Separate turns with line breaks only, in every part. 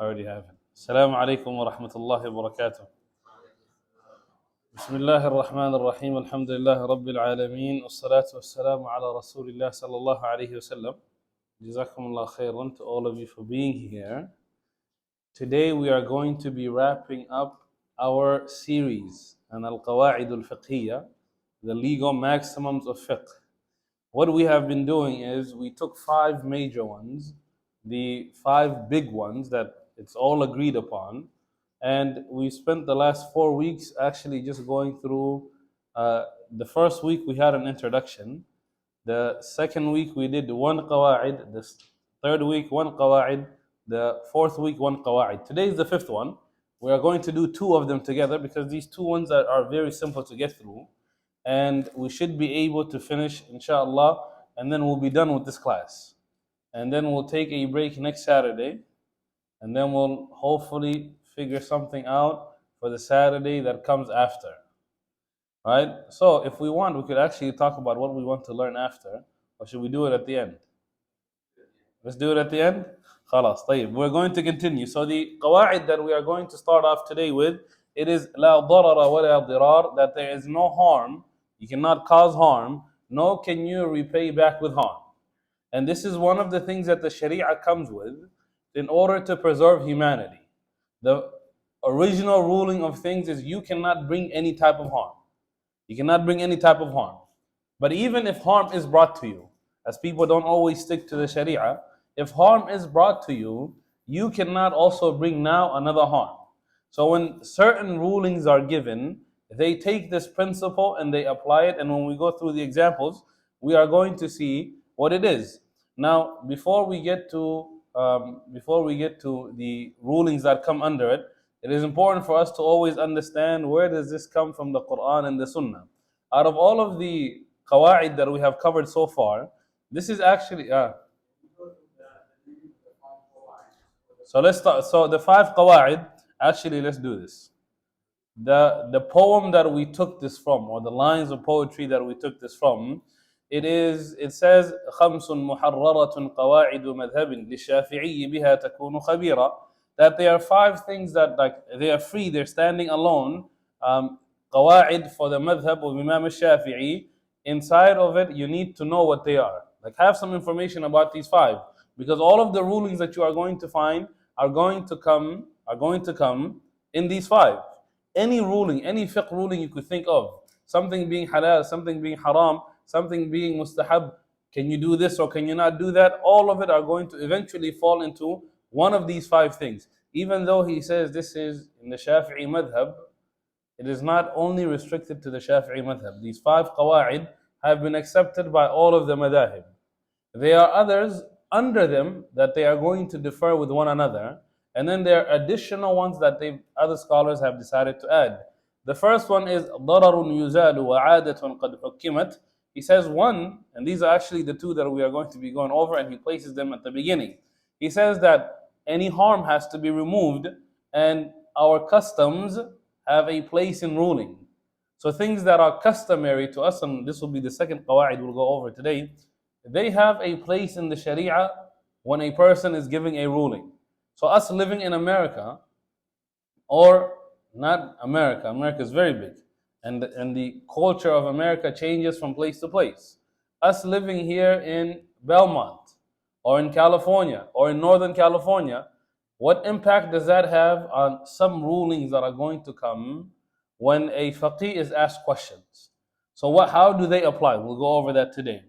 I already have it. Assalamu alaikum wa rahmatullahi wa barakatuh. Bismillah ar-Rahman ar-Rahim. Alhamdulillah Rabbil Alameen. Wassalatu wassalamu ala Rasulillah sallallahu alayhi wa sallam. Jazakumullah khairan to all of you for being here. Today we are going to be wrapping up our series on Al-Qawa'id al-Fiqhiyya, the legal maximums of fiqh. What we have been doing is we took 5 major ones, the 5 big ones that it's all agreed upon, and we spent the last 4 weeks actually just going through. The first week we had an introduction, the second week we did 1 qawa'id, the third week 1 qawa'id, the fourth week 1 qawa'id. Today is the 5th one. We are going to do 2 of them together because these 2 ones are very simple to get through, and we should be able to finish inshallah, and then we'll be done with this class, and then we'll take a break next Saturday, and then we'll hopefully figure something out for the Saturday that comes after. Right? So if we want, we could actually talk about what we want to learn after, or should we do it at the end? Let's do it at the end. Khalas, طيب. We're going to continue. So the qawa'id that we are going to start off today with, it is لا ضرر ولا ضرار, that there is no harm, you cannot cause harm, nor can you repay back with harm. And this is one of the things that the Sharia comes with in order to preserve humanity. The original ruling of things is you cannot bring any type of harm. You cannot bring any type of harm. But even if harm is brought to you, as people don't always stick to the Sharia, if harm is brought to you, you cannot also bring now another harm. So when certain rulings are given, they take this principle and they apply it. And when we go through the examples, we are going to see what it is. Now, before we get to the rulings that come under it, it is important for us to always understand where does this come from, the Quran and the Sunnah. Out of all of the qawa'id that we have covered so far, this is actually so let's start. So the 5 qawa'id, actually let's do this. The poem that we took this from, or the lines of poetry that we took this from, it says خمس محررة قواعد مذهب للشافعي بها تكون خبيرا, that there are 5 things that, like, they are free, they're standing alone, قواعد for the madhab of Imam al-Shafi'i. Inside of it you need to know what they are, like have some information about these 5, because all of the rulings that you are going to find are going to come in these 5. Any ruling, any fiqh ruling you could think of, something being halal, something being haram, something being mustahab, can you do this or can you not do that, all of it are going to eventually fall into one of these 5 things. Even though he says this is in the Shafi'i madhab, it is not only restricted to the Shafi'i madhab. These 5 qawa'id have been accepted by all of the madahib. There are others under them that they are going to differ with one another, and then there are additional ones that other scholars have decided to add. The first one is ضرر يزال وعادة قد حكمت. He says 1, and these are actually the 2 that we are going to be going over, and he places them at the beginning. He says that any harm has to be removed, and our customs have a place in ruling. So things that are customary to us, and this will be the second qawa'id we'll go over today, they have a place in the Sharia when a person is giving a ruling. So us living in America, or not America, America is very big, and the culture of America changes from place to place. Us living here in Belmont, or in California, or in Northern California, what impact does that have on some rulings that are going to come when a faqih is asked questions? So how do they apply? We'll go over that today.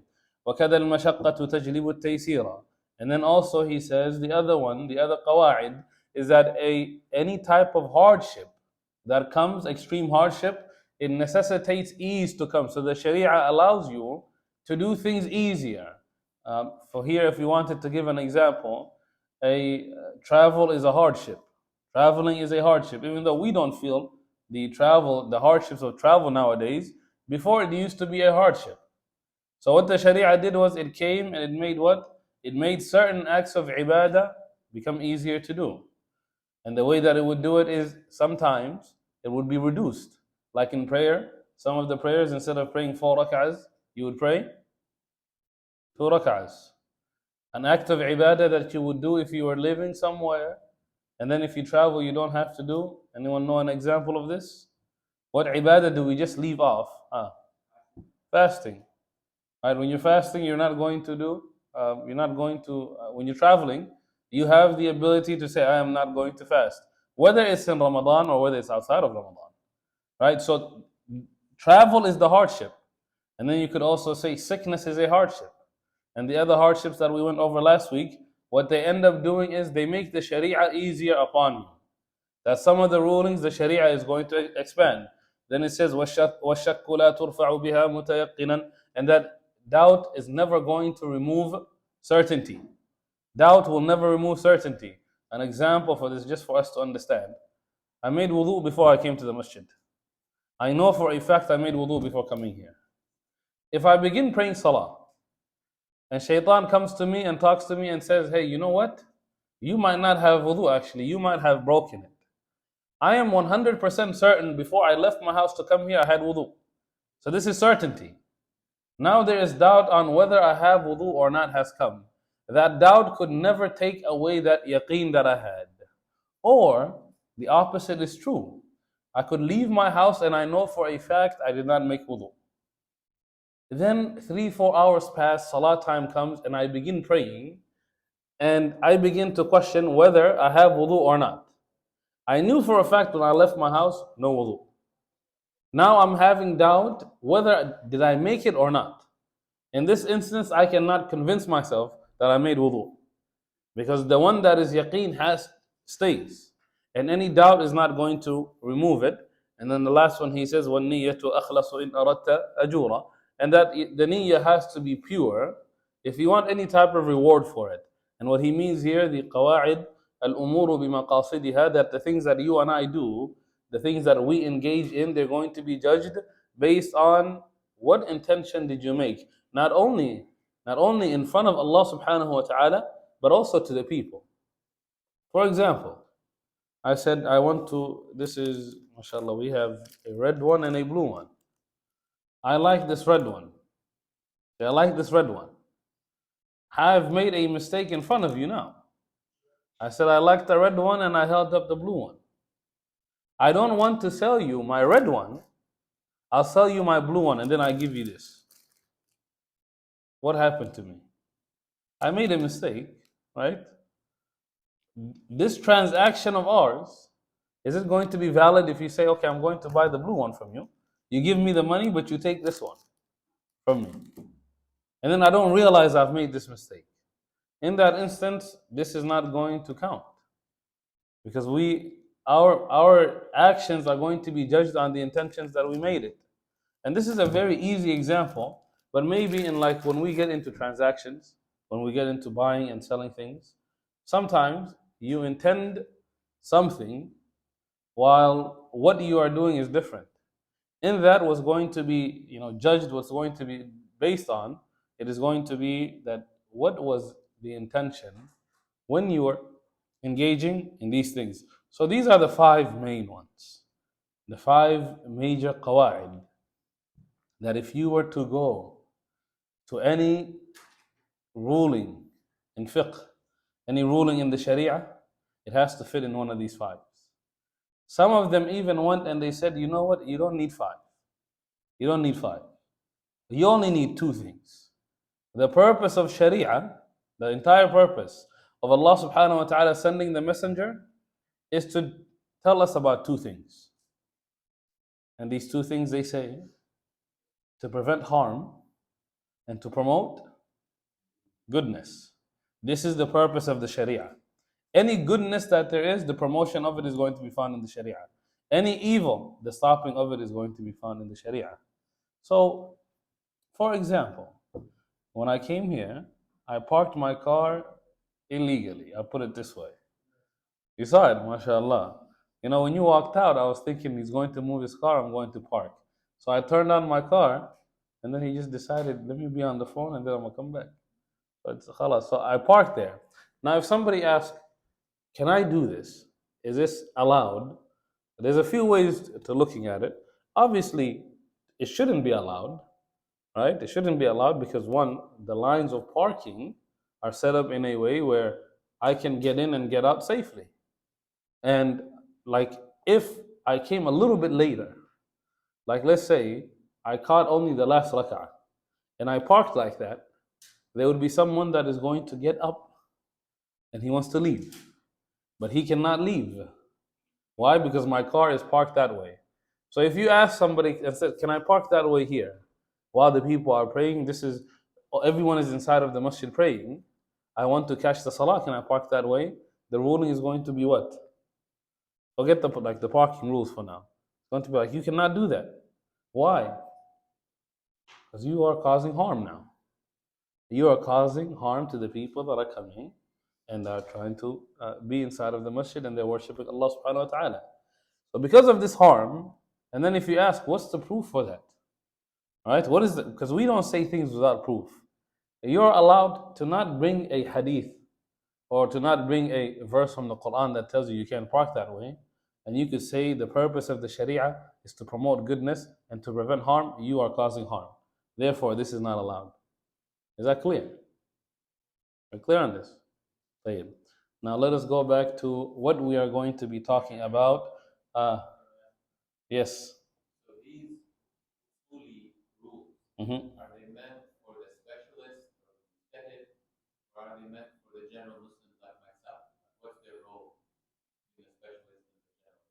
وَكَذَا الْمَشَقَّةُ تَجْلِبُ التَّيْسِيرَ. And then also he says the other qawa'id, is that any type of hardship that comes, extreme hardship, it necessitates ease to come. So the Sharia allows you to do things easier. For here, if you wanted to give an example, travel is a hardship. Traveling is a hardship, even though we don't feel the hardships of travel nowadays. Before, it used to be a hardship. So what the Sharia did was it came and it made what? It made certain acts of ibadah become easier to do. And the way that it would do it is sometimes it would be reduced. Like in prayer, some of the prayers, instead of praying 4 rak'ahs, you would pray 2 rak'ahs. An act of ibadah that you would do if you were living somewhere, and then if you travel, you don't have to do. Anyone know an example of this? What ibadah do we just leave off? Fasting. Right? When you're fasting, you're not going to do. You're not going to. When you're traveling, you have the ability to say, "I am not going to fast," whether it's in Ramadan or whether it's outside of Ramadan. Right? So, travel is the hardship, and then you could also say sickness is a hardship. And the other hardships that we went over last week, what they end up doing is they make the Sharia easier upon you. That some of the rulings the Sharia is going to expand. Then it says, وَالشَّكُّ لَا تُرْفَعُ بِهَا مُتَيَقِّنًا, and that doubt is never going to remove certainty. Doubt will never remove certainty. An example for this, just for us to understand. I made wudu before I came to the masjid. I know for a fact I made wudu before coming here. If I begin praying salah, and shaitan comes to me and talks to me and says, hey, you know what? You might not have wudu actually, you might have broken it. I am 100% certain before I left my house to come here, I had wudu. So this is certainty. Now there is doubt on whether I have wudu or not has come. That doubt could never take away that yaqeen that I had. Or the opposite is true. I could leave my house and I know for a fact I did not make wudu. Then 3-4 hours pass, salah time comes, and I begin praying, and I begin to question whether I have wudu or not. I knew for a fact when I left my house, no wudu. Now I'm having doubt whether did I make it or not. In this instance, I cannot convince myself that I made wudu, because the one that is yaqeen stays, and any doubt is not going to remove it. And then the last one he says, وَالنِّيَّةُ أَخْلَصُ إِنْ أَرَدْتَ أَجُورًا, and that the niyyah has to be pure if you want any type of reward for it. And what he means here, the qawa'id al-umuru bimaqasidiha, that the things that you and I do, the things that we engage in, they're going to be judged based on what intention did you make. Not only in front of Allah subhanahu wa ta'ala, but also to the people. For example, I said I want to, this is, mashallah, we have a red one and a blue one. I like this red one. I like this red one. I've made a mistake in front of you now. I said I like the red one and I held up the blue one. I don't want to sell you my red one. I'll sell you my blue one and then I give you this. What happened to me? I made a mistake, right? This transaction of ours, is it going to be valid if you say, okay, I'm going to buy the blue one from you? You give me the money, but you take this one from me. And then I don't realize I've made this mistake. In that instance, this is not going to count, because our actions are going to be judged on the intentions that we made it. And this is a very easy example, but maybe in like when we get into transactions, when we get into buying and selling things, sometimes you intend something while what you are doing is different. In that was going to be, judged, what's going to be based on, it is going to be that what was the intention when you were engaging in these things. So these are the 5 main ones, the 5 major qawa'id, that if you were to go to any ruling in fiqh, any ruling in the sharia, it has to fit in one of these 5. Some of them even went and they said, you know what, you don't need 5. You don't need 5. You only need 2 things. The purpose of sharia, the entire purpose of Allah subhanahu wa ta'ala sending the messenger, is to tell us about 2 things. And these 2 things, they say, to prevent harm and to promote goodness. This is the purpose of the sharia. Any goodness that there is, the promotion of it is going to be found in the sharia. Any evil, the stopping of it is going to be found in the sharia. So, for example, when I came here, I parked my car illegally. I'll put it this way. You saw it, mashallah. When you walked out, I was thinking he's going to move his car, I'm going to park. So I turned on my car, and then he just decided, let me be on the phone, and then I'm going to come back. So it's khalas. So I parked there. Now, if somebody asks, can I do this? Is this allowed? There's a few ways to looking at it. Obviously, it shouldn't be allowed, right? It shouldn't be allowed because, one, the lines of parking are set up in a way where I can get in and get out safely. And like if I came a little bit later, like let's say I caught only the last rak'ah and I parked like that, there would be someone that is going to get up and he wants to leave, but he cannot leave. Why? Because my car is parked that way. So if you ask somebody and said, "Can I park that way here?" while the people are praying, this is everyone is inside of the masjid praying. I want to catch the salah. Can I park that way? The ruling is going to be what? Forget the parking rules for now. It's going to be like you cannot do that. Why? Because you are causing harm now. You are causing harm to the people that are coming and are trying to be inside of the masjid and they're worshiping Allah subhanahu wa ta'ala. So because of this harm, and then if you ask, what's the proof for that? All right, what is it? Because we don't say things without proof. You're allowed to not bring a hadith or to not bring a verse from the Quran that tells you you can't park that way. And you could say the purpose of the Sharia is to promote goodness and to prevent harm. You are causing harm. Therefore, this is not allowed. Is that clear? We're clear on this? طيب. Now let us go back to what we are going to be talking about. Yes.
So these fully rules,
Mhm.
are they meant for the specialist or the mujtahid, or are they meant for the general Muslims like myself? What's their role in the specialist and the general?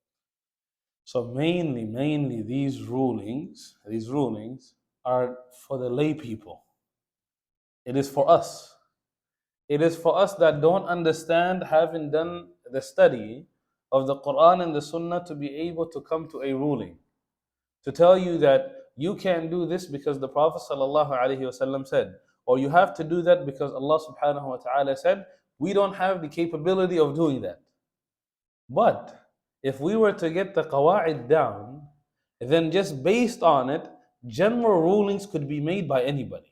So mainly these rulings are for the lay people. It is for us. It is for us that don't understand, having done the study of the Quran and the Sunnah, to be able to come to a ruling. To tell you that you can't do this because the Prophet ﷺ said, or you have to do that because Allah subhanahu wa ta'ala said, we don't have the capability of doing that. But if we were to get the qawa'id down, then just based on it, general rulings could be made by anybody.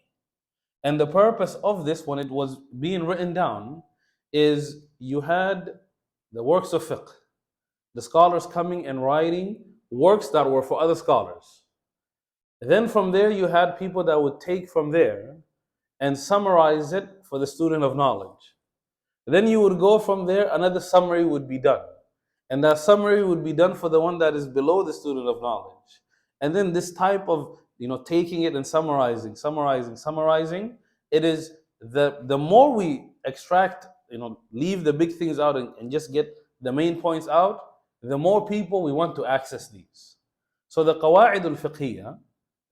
And the purpose of this, when it was being written down, is you had the works of fiqh, the scholars coming and writing works that were for other scholars. Then from there, you had people that would take from there and summarize it for the student of knowledge. Then you would go from there, another summary would be done. And that summary would be done for the one that is below the student of knowledge. And then this type of, taking it and summarizing, it is the more we extract, leave the big things out and just get the main points out, the more people we want to access these. So the qawa'id al-fiqhiyah,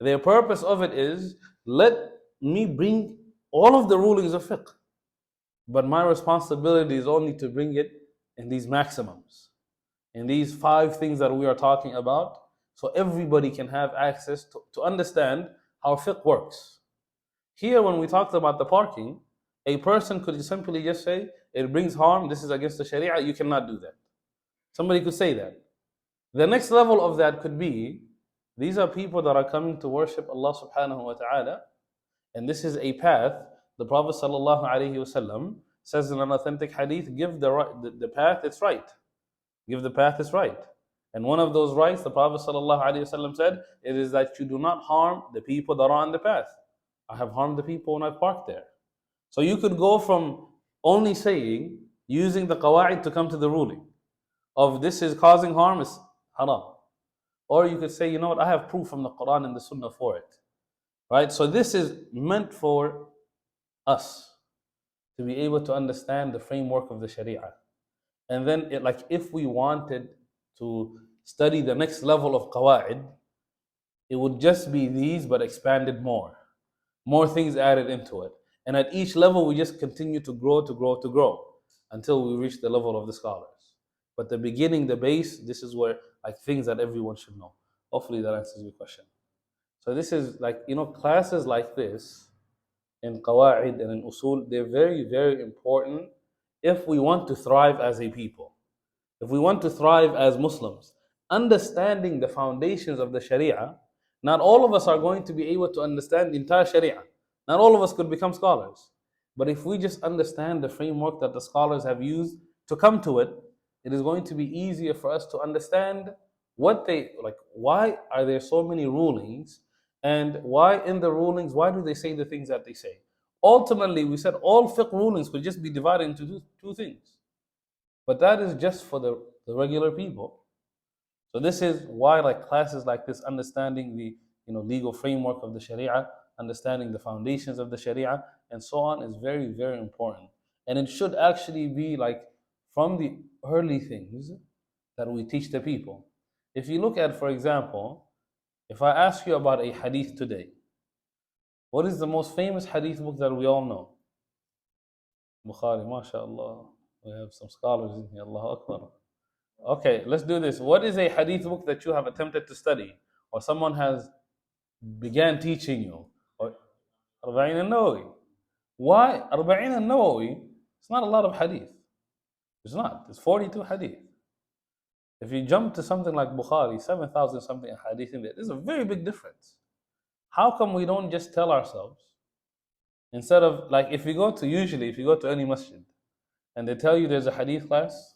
their purpose of it is, let me bring all of the rulings of fiqh. But my responsibility is only to bring it in these maximums, in these 5 things that we are talking about, so everybody can have access to understand how fiqh works. Here, when we talked about the parking, a person could simply just say, it brings harm, this is against the Sharia, you cannot do that. Somebody could say that. The next level of that could be, these are people that are coming to worship Allah subhanahu wa ta'ala, and this is a path. The Prophet ﷺ says in an authentic hadith, give the path its right. Give the path its right. And one of those rights, the Prophet ﷺ said, it is that you do not harm the people that are on the path. I have harmed the people when I parked there. So you could go from only saying, using the qawa'id to come to the ruling of this is causing harm, is haram. Or you could say, you know what, I have proof from the Quran and the Sunnah for it. Right? So this is meant for us to be able to understand the framework of the Sharia. And then if we wanted to study the next level of qawa'id, it would just be these but expanded more. More things added into it. And at each level we just continue to grow until we reach the level of the scholars. But the beginning, the base, this is where things that everyone should know. Hopefully that answers your question. So this is classes like this in qawa'id and in usul, they're very, very important if we want to thrive as a people. If we want to thrive as Muslims, understanding the foundations of the Sharia, not all of us are going to be able to understand the entire Sharia. Not all of us could become scholars. But if we just understand the framework that the scholars have used to come to it, it is going to be easier for us to understand why are there so many rulings, and why in the rulings, why do they say the things that they say? Ultimately, we said all fiqh rulings could just be divided into two things. But that is just for the the regular people. So this is why like classes like this, understanding the legal framework of the Sharia, understanding the foundations of the Sharia, and so on is very, very important. And it should actually be like from the early things that we teach the people. If you look at, for example, if I ask you about a hadith today, what is the most famous hadith book that we all know? Bukhari, mashallah. We have some scholars in here, Allahu Akbar. Okay, let's do this. What is a hadith book that you have attempted to study, or someone has began teaching you? Or Arba'in al-Nawawi. Why? Arba'in al-Nawawi, it's not a lot of hadith. It's not. It's 42 hadith. If you jump to something like Bukhari, 7,000 something hadith in there, there's a very big difference. How come we don't just tell ourselves, instead of, like, if you go to any masjid, and they tell you there's a hadith class,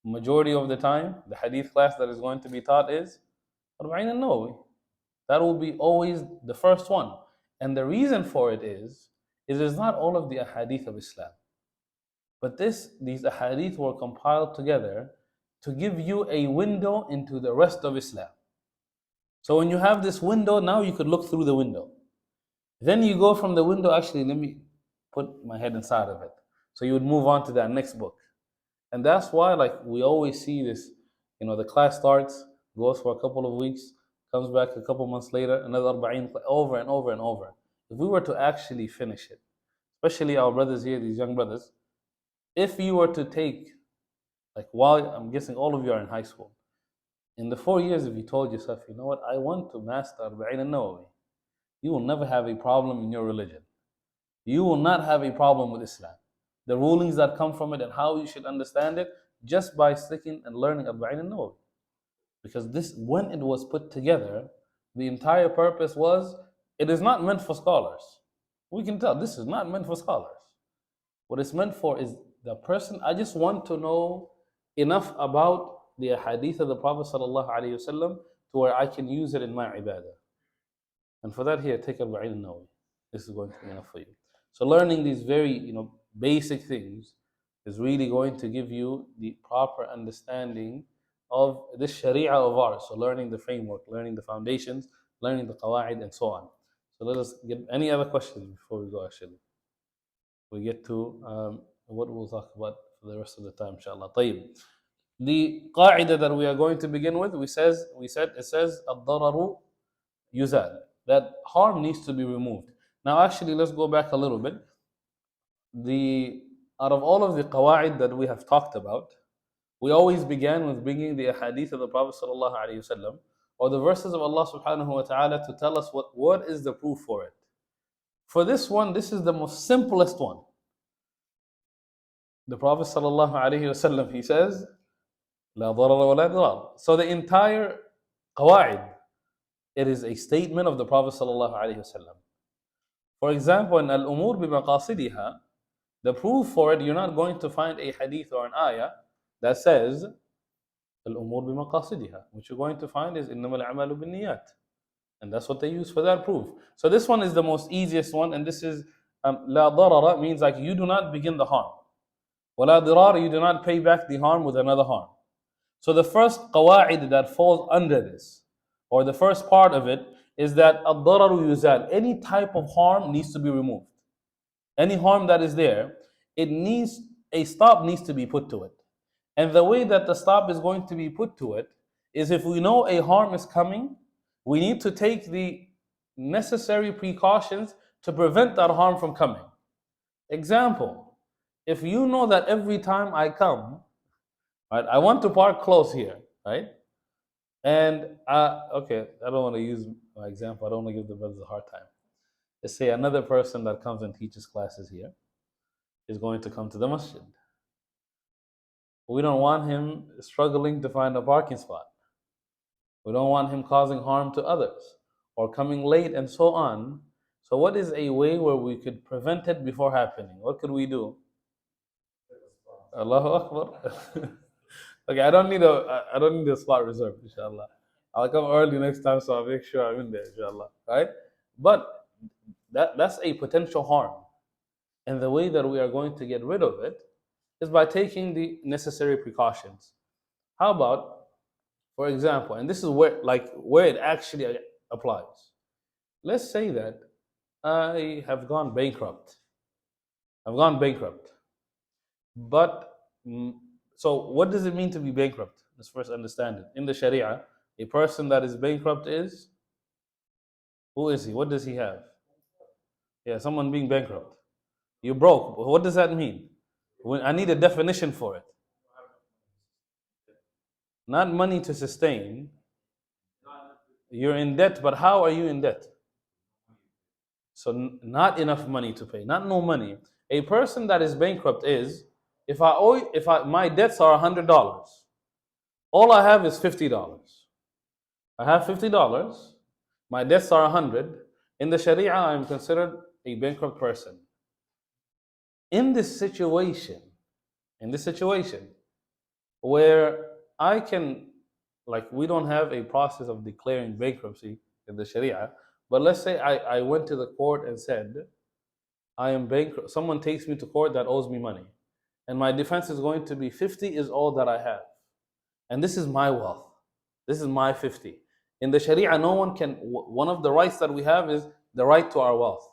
majority of the time, the hadith class that is going to be taught is Arba'in al-Nawawi. That will be always the first one. And the reason for it is it's not all of the ahadith of Islam. But these ahadith were compiled together to give you a window into the rest of Islam. So when you have this window, now you could look through the window. Then you go from the window, actually, let me put my head inside of it. So you would move on to that next book. And that's why, like, we always see this, the class starts, goes for a couple of weeks, comes back a couple months later, another arba'in, over and over and over. If we were to actually finish it, especially our brothers here, these young brothers, if you were to take, like, while I'm guessing all of you are in high school, in the 4 years, if you told yourself, you know what, I want to master Arba'in al-Nawawi, you will never have a problem in your religion. You will not have a problem with Islam. The rulings that come from it and how you should understand it, just by sticking and learning Arba'in al-Nawawi. Because this, when it was put together, the entire purpose was, it is not meant for scholars. We can tell this is not meant for scholars. What it's meant for is the person, I just want to know enough about the hadith of the Prophet ﷺ to where I can use it in my ibadah. And for that, here, take Arba'in al-Nawawi. This is going to be enough for you. So learning these very, basic things is really going to give you the proper understanding of this Sharia of ours. So learning the framework, learning the foundations, learning the qawa'id, and so on. So let us get any other questions before we go, actually. We get to what we'll talk about for the rest of the time, inshallah. طيب. The qa'idah that we are going to begin with, it says, الضرر يزال. That harm needs to be removed. Now, actually, let's go back a little bit. Out of all of the qawa'id that we have talked about, we always began with bringing the hadith of the Prophet ﷺ or the verses of Allah subhanahu wa ta'ala to tell us what is the proof for it. For this one, this is the most simplest one. The Prophet ﷺ, he says, لا ضرر ولا ضرار. So the entire qawa'id, it is a statement of the Prophet ﷺ. For example, in al-umur bimaqasidiha, the proof for it, you're not going to find a hadith or an ayah that says al-umur bimaqasidiha. What you're going to find is إنما الأعمال بالنيات. And that's what they use for that proof. So this one is the most easiest one, and this is لا ضرر, means like you do not begin the harm. ولا ضرار, you do not pay back the harm with another harm. So the first qawa'id that falls under this, or the first part of it, is that الضرر يزال. Any type of harm needs to be removed. Any harm that is there, a stop needs to be put to it. And the way that the stop is going to be put to it is, if we know a harm is coming, we need to take the necessary precautions to prevent that harm from coming. Example, if you know that every time I come, right, I want to park close here, right? And okay, I don't want to use my example. I don't want to give the brothers a hard time. Let's say another person that comes and teaches classes here is going to come to the masjid. We don't want him struggling to find a parking spot. We don't want him causing harm to others or coming late and so on. So what is a way where we could prevent it before happening? What could we do? Allahu Akbar. Okay, I don't need a spot reserved, inshallah. I'll come early next time, so I'll make sure I'm in there, inshallah. Right? But that's a potential harm. And the way that we are going to get rid of it is by taking the necessary precautions. How about, for example, and this is where it actually applies. Let's say that I have gone bankrupt. I've gone bankrupt. But mm, so what does it mean to be bankrupt? Let's first understand it. In the Sharia, a person that is bankrupt is, who is he? What does he have? Yeah, someone being bankrupt. You broke. What does that mean? I need a definition for it. Not money to sustain. You're in debt, but how are you in debt? So not enough money to pay, not no money. A person that is bankrupt is, if I my debts are $100, all I have is $50. I have $50. My debts are 100. In the Sharia, I am considered a bankrupt person. In this situation, in this situation, where I can, like, we don't have a process of declaring bankruptcy in the Sharia, but let's say I went to the court and said, I am bankrupt. Someone takes me to court that owes me money. And my defense is going to be 50 is all that I have. And this is my wealth. This is my 50. In the Sharia, no one can, one of the rights that we have is the right to our wealth.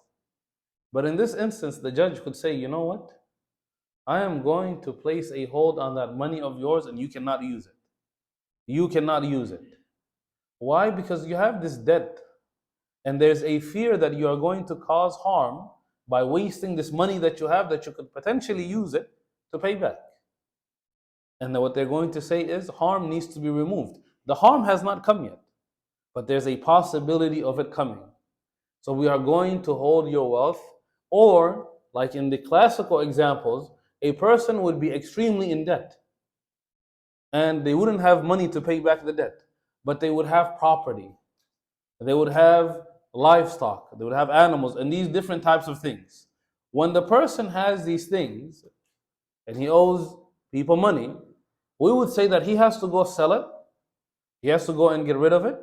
But in this instance, the judge could say, you know what? I am going to place a hold on that money of yours and you cannot use it. You cannot use it. Why? Because you have this debt. And there's a fear that you are going to cause harm by wasting this money that you have that you could potentially use it to pay back. And then what they're going to say is harm needs to be removed. The harm has not come yet, but there's a possibility of it coming. So we are going to hold your wealth, or like in the classical examples, a person would be extremely in debt and they wouldn't have money to pay back the debt, but they would have property, they would have livestock, they would have animals, and these different types of things. When the person has these things and he owes people money, we would say that he has to go sell it, he has to go and get rid of it,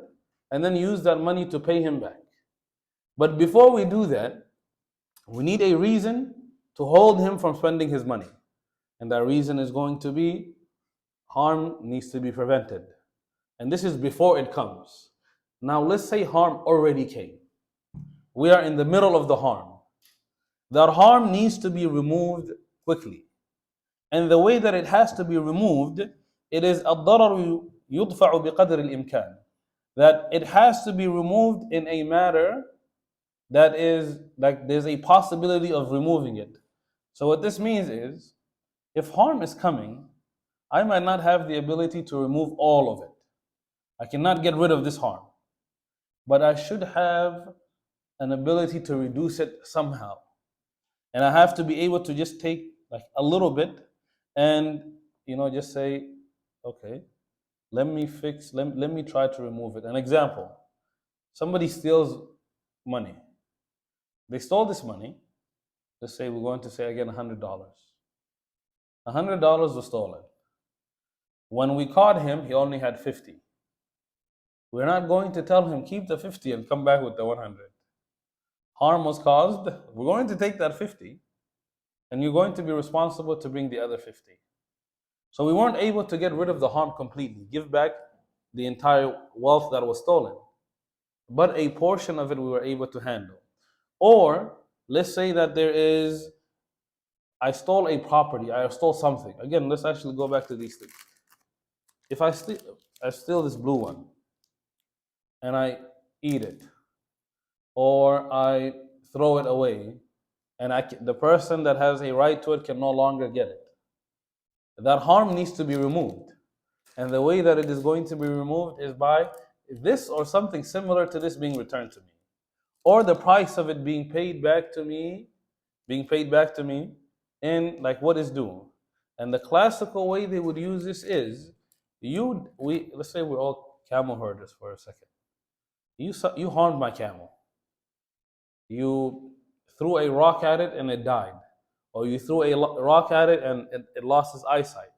and then use that money to pay him back. But before we do that, we need a reason to hold him from spending his money. And that reason is going to be harm needs to be prevented. And this is before it comes. Now, let's say harm already came. We are in the middle of the harm. That harm needs to be removed quickly. And the way that it has to be removed, it is الضرر يدفع بقدر الإمكان. That it has to be removed in a manner that is like there's a possibility of removing it. So what this means is, if harm is coming, I might not have the ability to remove all of it. I cannot get rid of this harm. But I should have an ability to reduce it somehow. And I have to be able to just take like a little bit and just say, okay, let me try to remove it. An example, somebody steals money. They stole this money. Let's say we're going to say again $100. $100 was stolen. When we caught him, he only had 50. We're not going to tell him keep the 50 and come back with the 100. Harm was caused. We're going to take that 50 and you're going to be responsible to bring the other 50. So we weren't able to get rid of the harm completely, give back the entire wealth that was stolen. But a portion of it we were able to handle. Or let's say that I stole a property, I stole something. Again, let's actually go back to these things. If I steal this blue one and I eat it, or I throw it away, and the person that has a right to it can no longer get it, that harm needs to be removed. And the way that it is going to be removed is by this or something similar to this being returned to me, or the price of it being paid back to me in like what is due. And the classical way they would use this is, let's say we're all camel herders for a second. You harmed my camel. You threw a rock at it and it died, or you threw a rock at it and it lost its eyesight.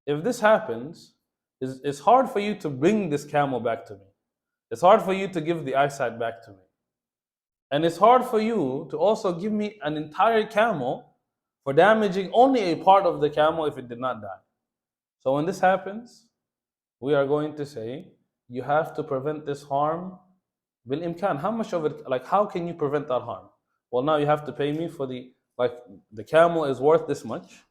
If this happens, it's hard for you to bring this camel back to me. It's hard for you to give the eyesight back to me. And it's hard for you to also give me an entire camel for damaging only a part of the camel if it did not die. So when this happens, we are going to say you have to prevent this harm bil imkan. How much of it, like how can you prevent that harm? Well, now you have to pay me for like the camel is worth this much,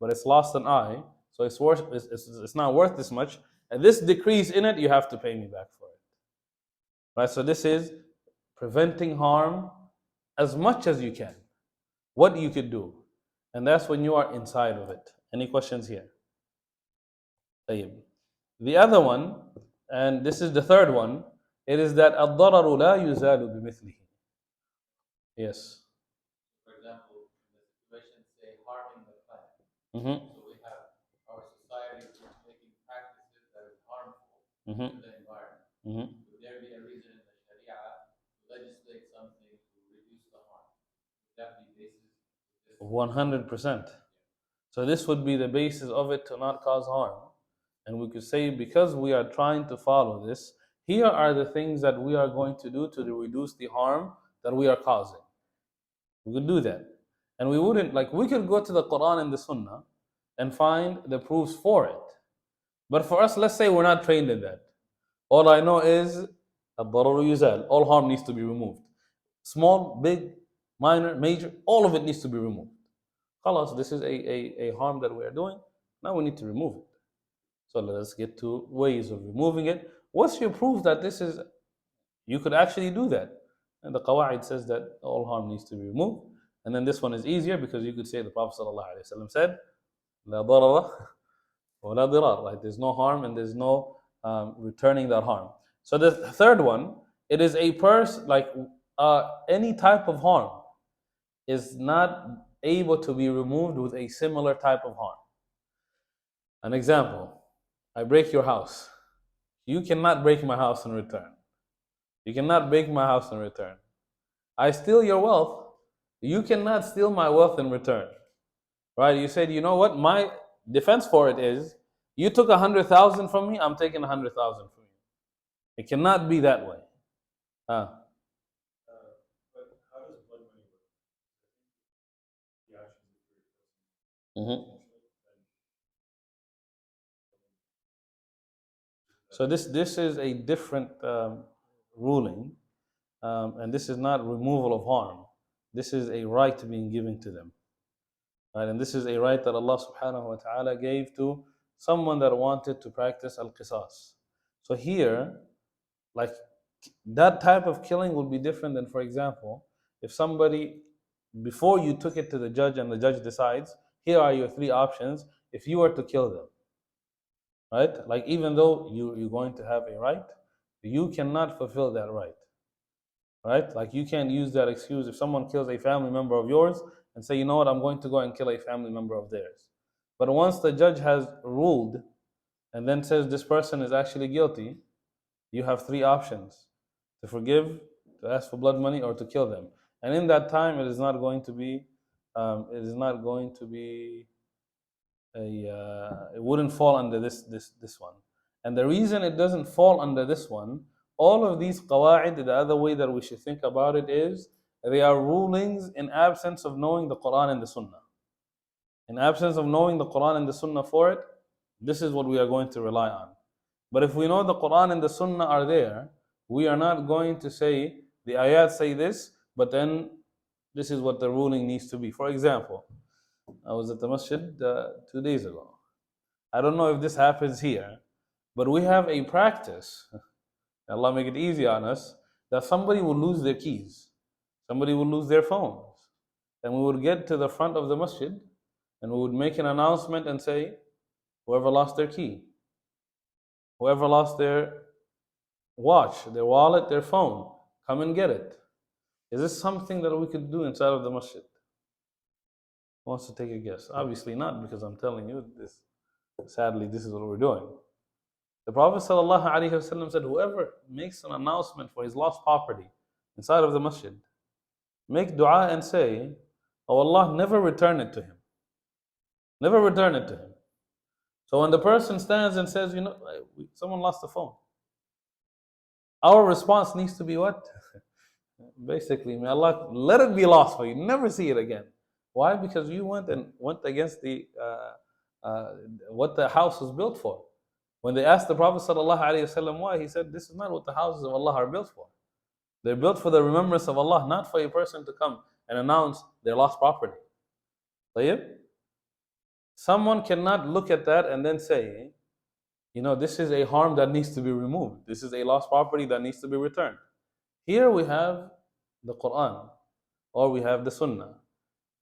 but it's lost an eye, so it's not worth this much. And this decrease in it, you have to pay me back for it. Right? So this is preventing harm as much as you can. What you could do. And that's when you are inside of it. Any questions here? طيب. The other one, and this is the third one, it is that الضرر لا يزال بمثله. Yes.
For example, in the situation, say, harming the planet.
Mm-hmm.
So we have our society making practices that is harmful
Mm-hmm.
to the environment.
Mm-hmm.
Would there be a reason in the Sharia to legislate something to reduce the harm? Would that be basis?
100%. So this would be the basis of it to not cause harm. And we could say, because we are trying to follow this, here are the things that we are going to do to reduce the harm that we are causing. We could do that. And we wouldn't, like, we could go to the Quran and the Sunnah and find the proofs for it. But for us, let's say we're not trained in that. All I know is الضرر يزال. All harm needs to be removed. Small, big, minor, major, all of it needs to be removed. Khalas, this is a harm that we are doing. Now we need to remove it. So let us get to ways of removing it. What's your proof that this is, you could actually do that? And the Qawa'id says that all harm needs to be removed. And then this one is easier because you could say the Prophet ﷺ said, لا ضرر ولا ضرار, right? There's no harm and there's no returning that harm. So the third one, it is a person, like any type of harm is not able to be removed with a similar type of harm. An example, I break your house. You cannot break my house in return. You cannot break my house in return. I steal your wealth. You cannot steal my wealth in return. Right? You said, you know what? My defense for it is, you took 100,000 from me, I'm taking 100,000 from you. It cannot be that way.
But how does blood money work? The actions of your
Mhm. So this is a different ruling, and this is not removal of harm. This is a right being given to them, right? And this is a right that Allah Subhanahu wa Taala gave to someone that wanted to practice al-qisas. So here, like that type of killing will be different than, for example, if somebody, before you took it to the judge and the judge decides, here are your three options. If you were to kill them, right? Like even though you're going to have a right, you cannot fulfill that right, right? Like you can't use that excuse if someone kills a family member of yours and say, you know what, I'm going to go and kill a family member of theirs. But once the judge has ruled and then says this person is actually guilty, you have three options: to forgive, to ask for blood money, or to kill them. And in that time, it is not going to be, it is not going to be it wouldn't fall under this one. And the reason it doesn't fall under this one, all of these qawa'id, the other way that we should think about it is, they are rulings in absence of knowing the Quran and the Sunnah. In absence of knowing the Quran and the Sunnah for it, this is what we are going to rely on. But if we know the Quran and the Sunnah are there, we are not going to say the ayat say this, but then this is what the ruling needs to be. For example, I was at the Masjid 2 days ago. I don't know if this happens here, but we have a practice, Allah make it easy on us, that somebody will lose their keys, somebody will lose their phones. And we would get to the front of the masjid and we would make an announcement and say, whoever lost their key, whoever lost their watch, their wallet, their phone, come and get it. Is this something that we could do inside of the masjid? Who wants to take a guess? Obviously not, because I'm telling you this. Sadly, this is what we're doing. The Prophet ﷺ said, whoever makes an announcement for his lost property inside of the masjid, make dua and say, oh Allah, never return it to him. Never return it to him. So when the person stands and says, you know, someone lost the phone, our response needs to be what? Basically, may Allah let it be lost for you. Never see it again. Why? Because you went against the uh, what the house was built for. When they asked the Prophet ﷺ why, he said, "This is not what the houses of Allah are built for. They're built for the remembrance of Allah, not for a person to come and announce their lost property." طيب? Someone cannot look at that and then say, this is a harm that needs to be removed. This is a lost property that needs to be returned. Here we have the Quran or we have the Sunnah.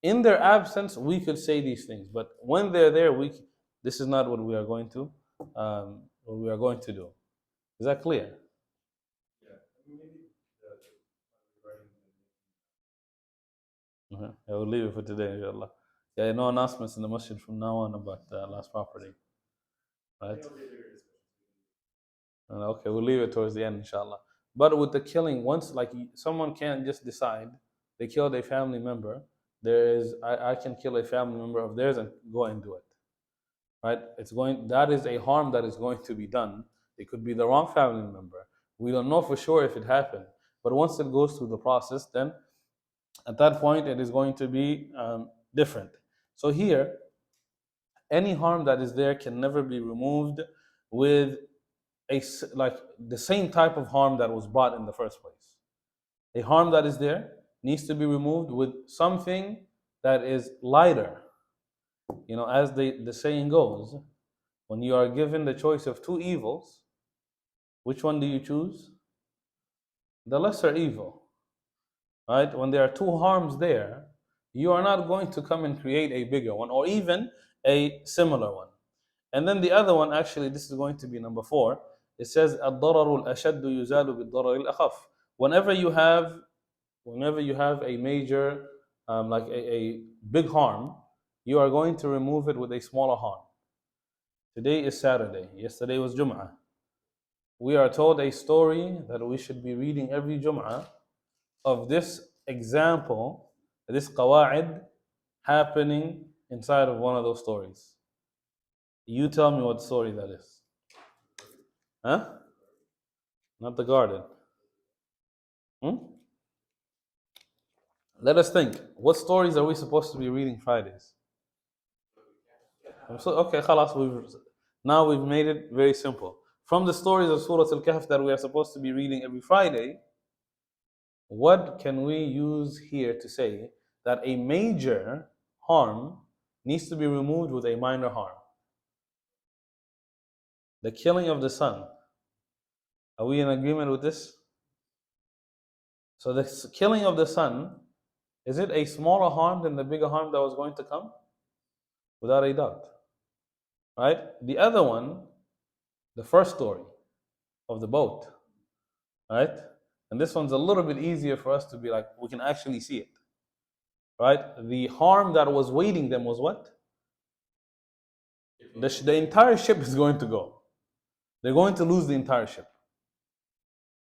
In their absence, we could say these things, but when they're there, this is not what we are going to do. Is that clear?
Yeah, I mean, maybe regarding
I will leave it for today, inshallah. Yeah, no announcements in the masjid from now on about lost property. Right? Okay, we'll leave it towards the end, inshallah. But with the killing, once like someone can't just decide they killed a family member, I can kill a family member of theirs and go and do it. Right? That is a harm that is going to be done. It could be the wrong family member. We don't know for sure if it happened. But once it goes through the process, then at that point it is going to be different. So here, any harm that is there can never be removed with like the same type of harm that was brought in the first place. A harm that is there needs to be removed with something that is lighter. As the saying goes, when you are given the choice of two evils, which one do you choose? The lesser evil. Right? When there are two harms there, you are not going to come and create a bigger one or even a similar one. And then the other one, actually, this is going to be number 4. It says, الضرر الأشد يزال بالضرر الأخف. Whenever you have a major, like a big harm, you are going to remove it with a smaller harm. Today is Saturday. Yesterday was Jum'ah. We are told a story that we should be reading every Jum'ah of this example, this qawa'id happening inside of one of those stories. You tell me what story that is. Huh? Not the garden. Let us think. What stories are we supposed to be reading Fridays? Okay, khalas, now we've made it very simple. From the stories of Surah Al-Kahf that we are supposed to be reading every Friday, what can we use here to say that a major harm needs to be removed with a minor harm? The killing of the son. Are we in agreement with this? So the killing of the son, is it a smaller harm than the bigger harm that was going to come? Without a doubt. Right? The other one, the first story of the boat. Right? And this one's a little bit easier for us to be like, we can actually see it. Right? The harm that was waiting them was what? The entire ship is going to go. They're going to lose the entire ship.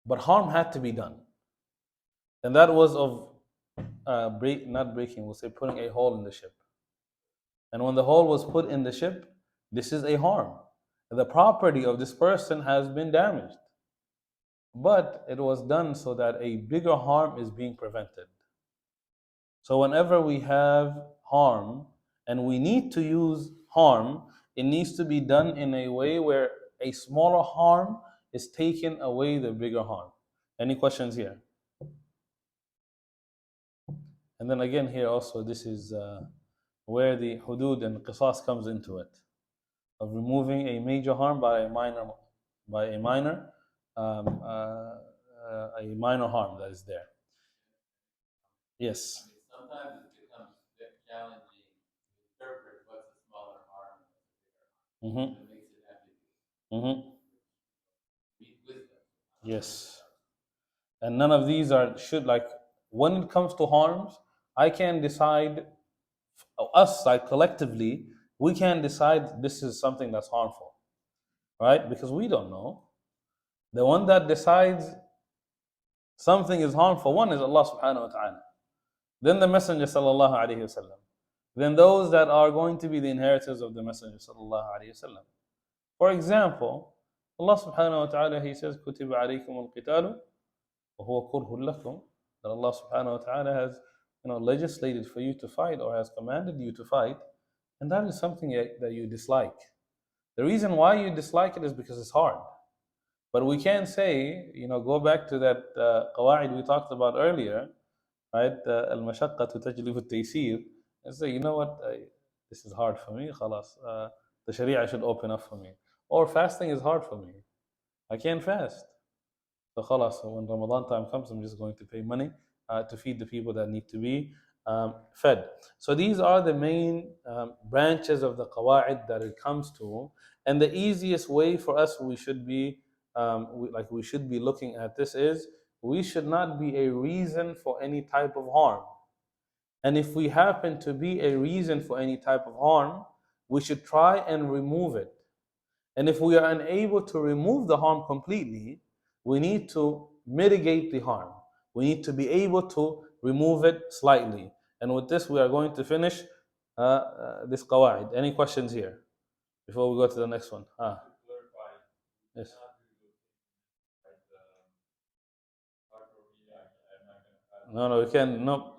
But harm had to be done. And that was of not breaking, we'll say putting a hole in the ship. And when the hole was put in the ship, this is a harm. The property of this person has been damaged. But it was done so that a bigger harm is being prevented. So whenever we have harm and we need to use harm, it needs to be done in a way where a smaller harm is taken away the bigger harm. Any questions here? And then again here also, this is where the hudud and qisas comes into it, of removing a major harm by a minor harm that is there. Yes.
Sometimes it becomes a bit challenging to interpret what's a smaller harm and what's a bigger harm. It makes it ambiguous. Need wisdom.
Yes. And none of these when it comes to harms, I can decide, us like collectively, we can decide this is something that's harmful. Right? Because we don't know. The one that decides something is harmful, one is Allah subhanahu wa ta'ala. Then the Messenger sallallahu alayhi wasallam. Then those that are going to be the inheritors of the Messenger sallallahu alayhi wasallam. For example, Allah subhanahu wa ta'ala, He says, كُتِبَ عَلَيْكُمُ الْقِتَالُ وَهُوَ كُرْهٌ لَكُمْ. That Allah subhanahu wa ta'ala has legislated for you to fight or has commanded you to fight, And that is something that you dislike. The reason why you dislike it is because it's hard. But we can't say, go back to that qawaid we talked about earlier, right? Al-mashaqqatu tajlibu al-taysir. And say, you know what, this is hard for me, khalas. The sharia should open up for me. Or fasting is hard for me. I can't fast. So khalas, so when Ramadan time comes, I'm just going to pay money to feed the people that need to be fed. So these are the main branches of the qawa'id that it comes to. And the easiest way for us, we should be looking at this is, we should not be a reason for any type of harm. And if we happen to be a reason for any type of harm, we should try and remove it. And if we are unable to remove the harm completely, we need to mitigate the harm. We need to be able to remove it slightly. And with this, we are going to finish this qawa'id. Any questions here before we go to the next one?
Clarify.
Yes. No, we can no,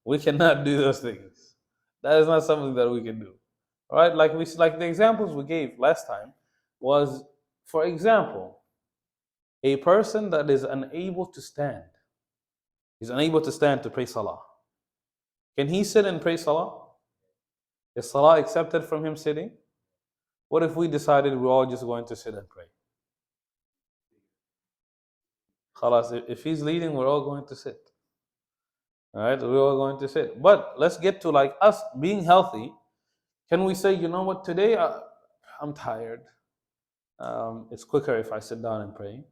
we cannot do those things. That is not something that we can do. All right, like the examples we gave last time was, for example, a person that is unable to stand. He's unable to stand to pray salah. Can he sit and pray salah? Is salah accepted from him sitting? What if we decided we're all just going to sit and pray? Khalas, if he's leading, we're all going to sit. All right, we're all going to sit. But let's get to like us being healthy. Can we say, you know what, today I'm tired. It's quicker if I sit down and pray.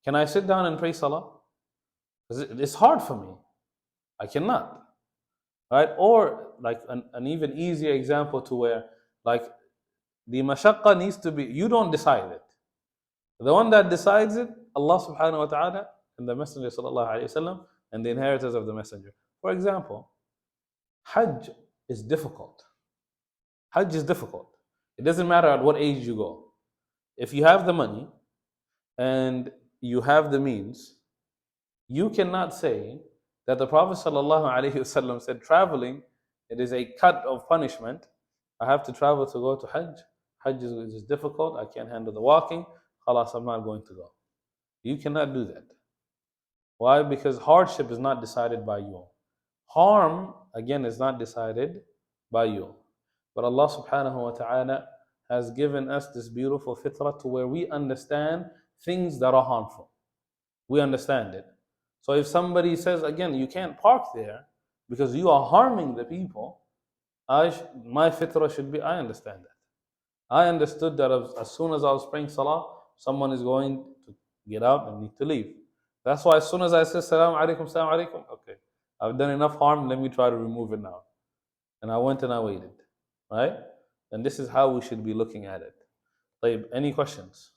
Can I sit down and pray salah? Because it's hard for me. I cannot. Right? Or like an even easier example to where like the mashaqqa needs to be, you don't decide it. The one that decides it, Allah subhanahu wa ta'ala and the Messenger sallallahu alayhi wasallam and the inheritors of the Messenger. For example, Hajj is difficult. Hajj is difficult. It doesn't matter at what age you go. If you have the money and you have the means, you cannot say that the Prophet ﷺ said traveling, it is a cut of punishment. I have to travel to go to Hajj. Hajj is difficult. I can't handle the walking. Khalas, I'm not going to go. You cannot do that. Why? Because hardship is not decided by you. Harm, again, is not decided by you. But Allah subhanahu wa ta'ala has given us this beautiful fitrah to where we understand things that are harmful. We understand it. So if somebody says, again, you can't park there because you are harming the people, my fitrah should be, I understand that. I understood that as soon as I was praying salah, someone is going to get out and need to leave. That's why as soon as I say salam alaikum, okay, I've done enough harm, let me try to remove it now. And I went and I waited, right? And this is how we should be looking at it. طيب, any questions?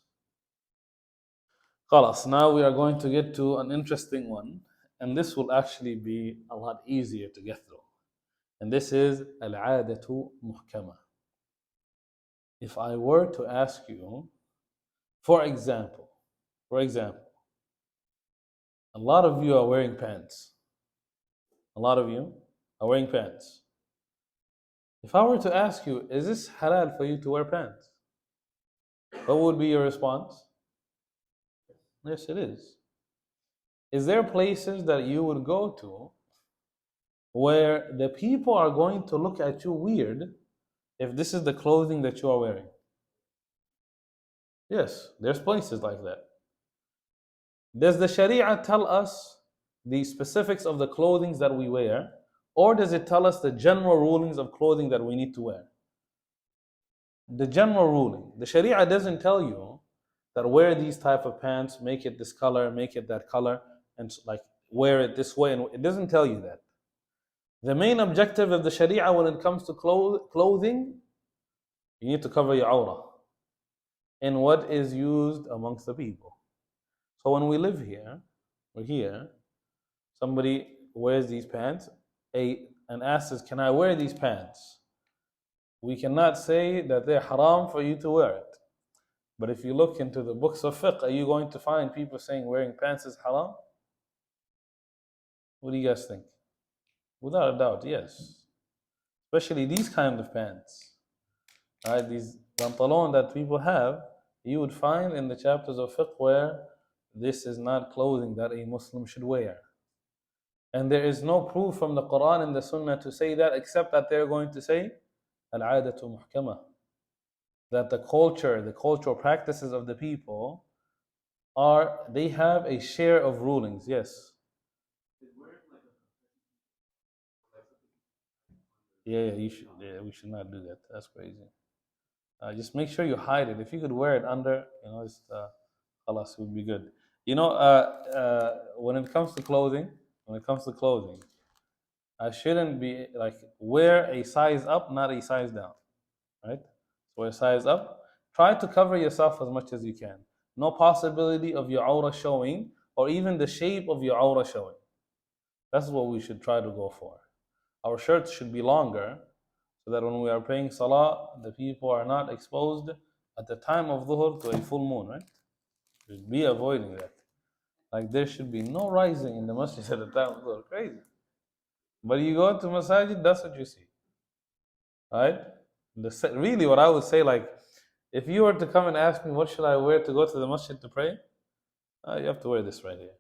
Khalas, now we are going to get to an interesting one, and this will actually be a lot easier to get through. And this is al-'adatu muhkama. If I were to ask you, for example, a lot of you are wearing pants. A lot of you are wearing pants. If I were to ask you, is this halal for you to wear pants? What would be your response? Yes, it is. Is there places that you would go to where the people are going to look at you weird if this is the clothing that you are wearing? Yes, there's places like that. Does the Sharia tell us the specifics of the clothing that we wear, or does it tell us the general rulings of clothing that we need to wear? The general ruling. The Sharia doesn't tell you that wear these type of pants, make it this color, make it that color, and like wear it this way. And it doesn't tell you that. The main objective of the Sharia when it comes to clothing, you need to cover your awrah and what is used amongst the people. So when we live here, we're here, somebody wears these pants and asks us, can I wear these pants? We cannot say that they're haram for you to wear it. But if you look into the books of fiqh, are you going to find people saying wearing pants is haram? What do you guys think? Without a doubt, yes. Especially these kind of pants. Right? These pantalon that people have, you would find in the chapters of fiqh where this is not clothing that a Muslim should wear. And there is no proof from the Quran and the Sunnah to say that, except that they're going to say al-'adatu muhkama, that the culture, the cultural practices of the people they have a share of rulings. Yes. Yeah, you should. Yeah, we should not do that. That's crazy. Just make sure you hide it. If you could wear it under, just khalas, it would be good. When it comes to clothing, I shouldn't be like wear a size up, not a size down, right? So wear a size up. Try to cover yourself as much as you can. No possibility of your aura showing, or even the shape of your aura showing. That's what we should try to go for. Our shirts should be longer, so that when we are praying salah, the people are not exposed at the time of dhuhr to a full moon, right? Should be avoiding that. Like there should be no rising in the masjid at the time of dhuhr. Crazy. But you go to masajid, that's what you see, right? Really, what I would say, like, if you were to come and ask me what should I wear to go to the masjid to pray, you have to wear this right here.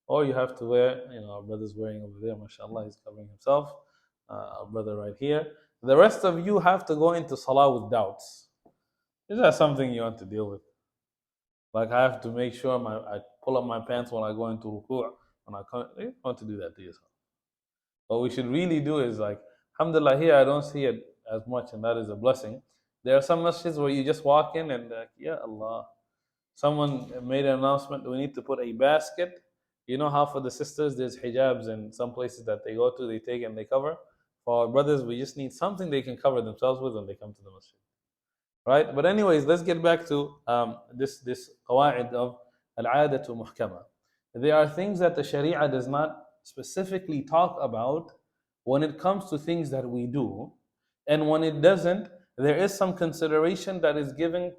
Or you have to wear, our brother's wearing over there, mashallah, he's covering himself. Our brother right here. The rest of you have to go into salah with doubts. Is that something you want to deal with? Like I have to make sure I pull up my pants when I go into ruku', when I come. You don't want to do that to yourself. What we should really do is like, alhamdulillah, here I don't see it as much, and that is a blessing. There are some masjids where you just walk in and, ya Allah, someone made an announcement, we need to put a basket. You know how for the sisters, there's hijabs in some places that they go to, they take and they cover. For our brothers, we just need something they can cover themselves with when they come to the masjid. Right? But anyways, let's get back to this qawaid of al-'adatu muhkama. There are things that the Sharia does not specifically talk about when it comes to things that we do, and when it doesn't, there is some consideration that is given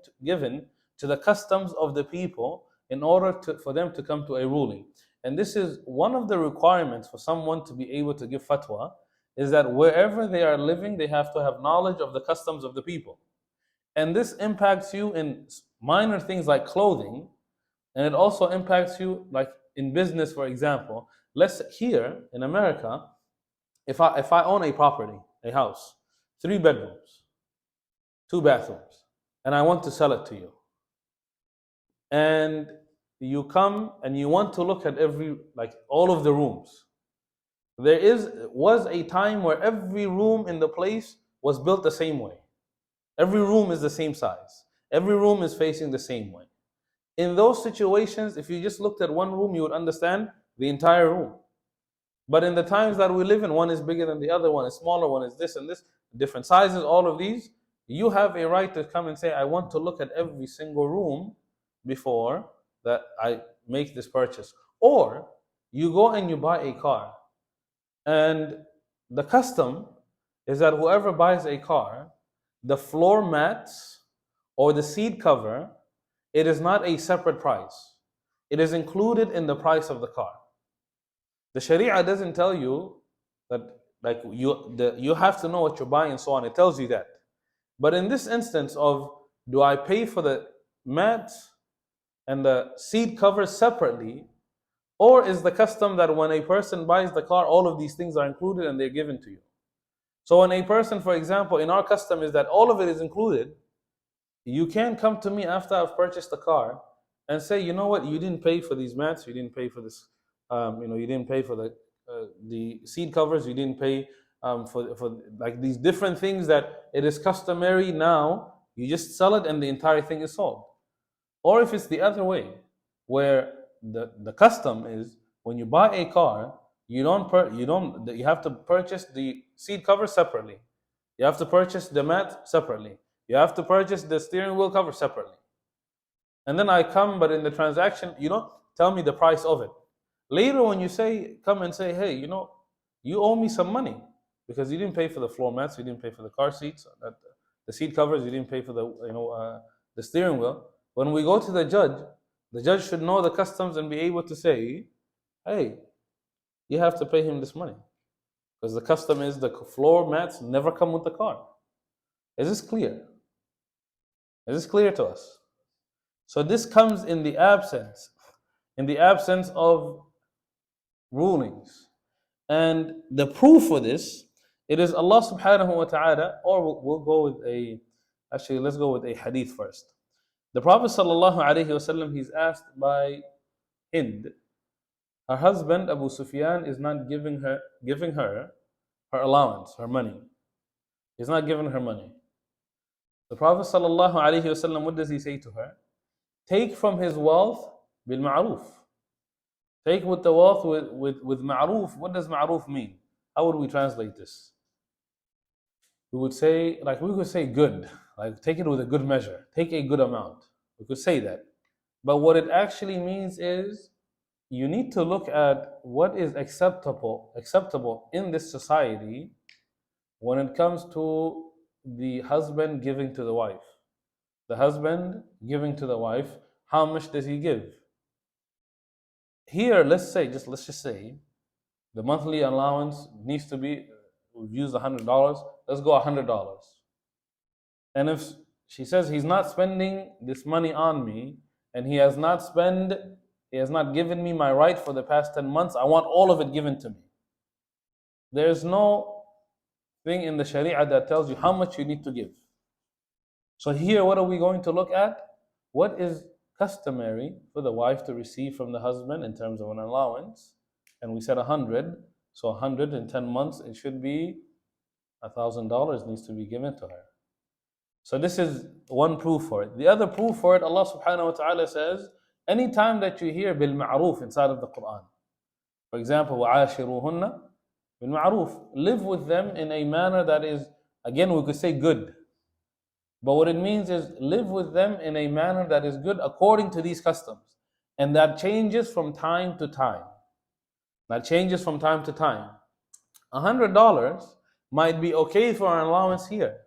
to the customs of the people in order for them to come to a ruling. And this is one of the requirements for someone to be able to give fatwa, is that wherever they are living, they have to have knowledge of the customs of the people. And this impacts you in minor things like clothing, and it also impacts you like in business, for example. Let's here in America, if I own a property, a house, 3 bedrooms, 2 bathrooms, and I want to sell it to you, and you come and you want to look at all of the rooms. Was a time where every room in the place was built the same way. Every room is the same size. Every room is facing the same way. In those situations, if you just looked at one room, you would understand the entire room. But in the times that we live in, one is bigger than the other, one is smaller, one is this and this, different sizes, all of these, you have a right to come and say, I want to look at every single room before that I make this purchase. Or you go and you buy a car. And the custom is that whoever buys a car, the floor mats or the seat cover, it is not a separate price. It is included in the price of the car. The Sharia doesn't tell you that you have to know what you're buying and so on. It tells you that. But in this instance of, do I pay for the mats and the seat covers separately, or is the custom that when a person buys the car, all of these things are included and they're given to you? So when a person, for example, in our custom is that all of it is included, you can't come to me after I've purchased the car and say, you know what, you didn't pay for these mats, you didn't pay for this, you didn't pay for the seat covers, you didn't pay for like these different things that it is customary now. You just sell it and the entire thing is sold. Or if it's the other way, where the custom is when you buy a car, you have to purchase the seat cover separately. You have to purchase the mat separately. You have to purchase the steering wheel cover separately. And then I come, but in the transaction, tell me the price of it. Later, when you come and say, hey, you owe me some money because you didn't pay for the floor mats, you didn't pay for the car seats, the seat covers, you didn't pay for the steering wheel. When we go to the judge should know the customs and be able to say, hey, you have to pay him this money. Because the custom is the floor mats never come with the car. Is this clear? Is this clear to us? So this comes in the absence of rulings. And the proof for this, it is Allah subhanahu wa ta'ala, or we'll go with actually let's go with a hadith first. The Prophet sallallahu alaihi wasallam, he's asked by Hind. Her husband Abu Sufyan is not giving her her allowance, her money. He's not giving her money. The Prophet sallallahu alaihi wasallam, what does he say to her? Take from his wealth bil ma'ruf. Take with the wealth with ma'ruf. What does ma'ruf mean? How would we translate this? We would say, we could say good, like take it with a good measure, take a good amount. We could say that. But what it actually means is you need to look at what is acceptable in this society when it comes to the husband giving to the wife. The husband giving to the wife, how much does he give? Here, let's just say the monthly allowance needs to be, we've used $100, let's go $100. And if she says he's not spending this money on me, and he has not given me my right for the past 10 months, I want all of it given to me. There's no thing in the Sharia that tells you how much you need to give. So here, what are we going to look at? What is customary for the wife to receive from the husband in terms of an allowance? And we said 100. So 100 in 10 months, it should be $1,000 needs to be given to her. So this is one proof for it. The other proof for it, Allah subhanahu wa ta'ala says, anytime that you hear bil ma'ruf inside of the Quran, for example, وَعَاشِرُوهُنَّ bil ma'ruf, live with them in a manner that is, again, we could say good. But what it means is live with them in a manner that is good according to these customs. And that changes from time to time. $100 might be okay for an allowance here.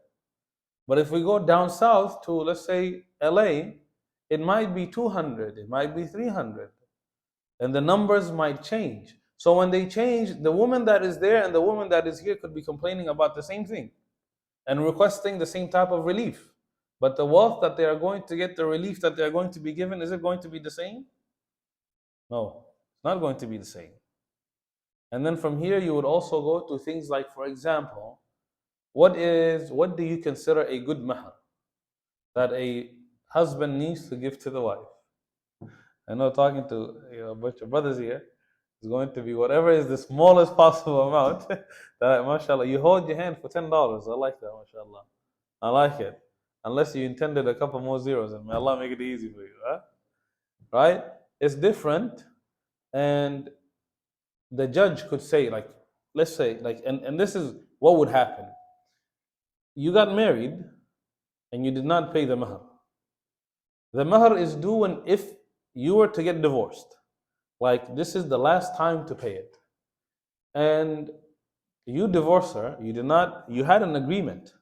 But if we go down south to, let's say, LA, it might be 200, it might be 300. And the numbers might change. So when they change, the woman that is there and the woman that is here could be complaining about the same thing and requesting the same type of relief. But the wealth that they are going to get, the relief that they are going to be given, is it going to be the same? No, it's not going to be the same. And then from here, you would also go to things like, for example, what do you consider a good mahar that a husband needs to give to the wife? I know talking to a bunch of brothers here is going to be whatever is the smallest possible amount. That, mashallah, you hold your hand for $10. I like that, mashallah. I like it. Unless you intended a couple more zeros, and may Allah make it easy for you. Huh? Right? It's different. And the judge could say, let's say, and this is what would happen. You got married and you did not pay the mahar. The mahar is due if you were to get divorced. This is the last time to pay it. And you divorce her, you had an agreement.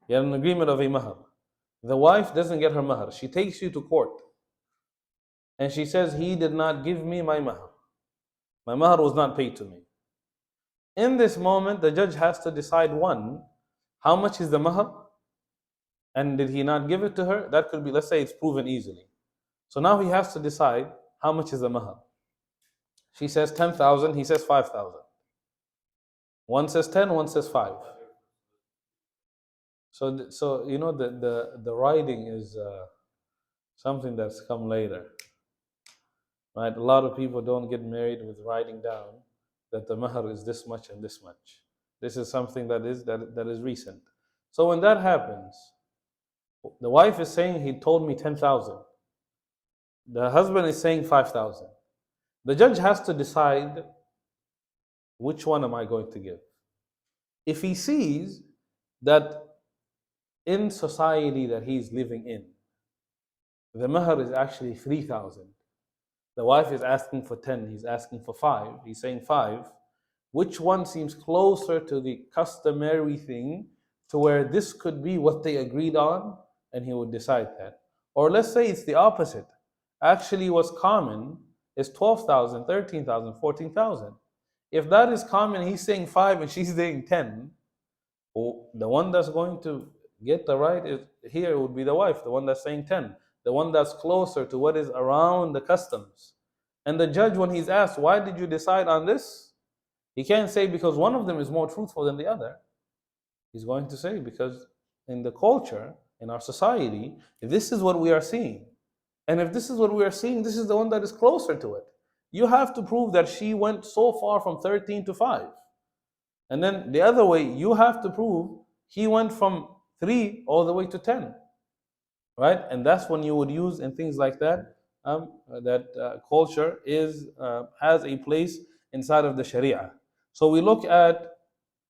You had an agreement of a mahar. The wife doesn't get her mahar. She takes you to court. And she says, he did not give me my mahar. My mahar was not paid to me. In this moment, the judge has to decide, one, how much is the mahar? And did he not give it to her? That could be, let's say it's proven easily. So now he has to decide how much is the mahar. She says 10,000, he says 5,000. One says 10, one says 5. So you know, the writing is something that's come later. Right? A lot of people don't get married with writing down that the mahar is this much and this much. This is something that is recent. So when that happens, the wife is saying he told me 10,000. The husband is saying 5,000. The judge has to decide which one am I going to give. If he sees that in society that he's living in, the mahar is actually 3,000. The wife is asking for 10, he's asking for 5, he's saying 5. Which one seems closer to the customary thing to where this could be what they agreed on, and he would decide that. Or let's say it's the opposite. Actually, what's common is 12,000, 13,000, 14,000. If that is common, he's saying 5 and she's saying 10, the one that's going to get the right is here it would be the wife, the one that's saying 10, the one that's closer to what is around the customs. And the judge, when he's asked, why did you decide on this? He can't say because one of them is more truthful than the other. He's going to say because in the culture, in our society, this is what we are seeing. And if this is what we are seeing, this is the one that is closer to it. You have to prove that she went so far from 13 to 5. And then the other way, you have to prove he went from 3 all the way to 10. Right? And that's when you would use in things like that, culture has a place inside of the Sharia. So we look at,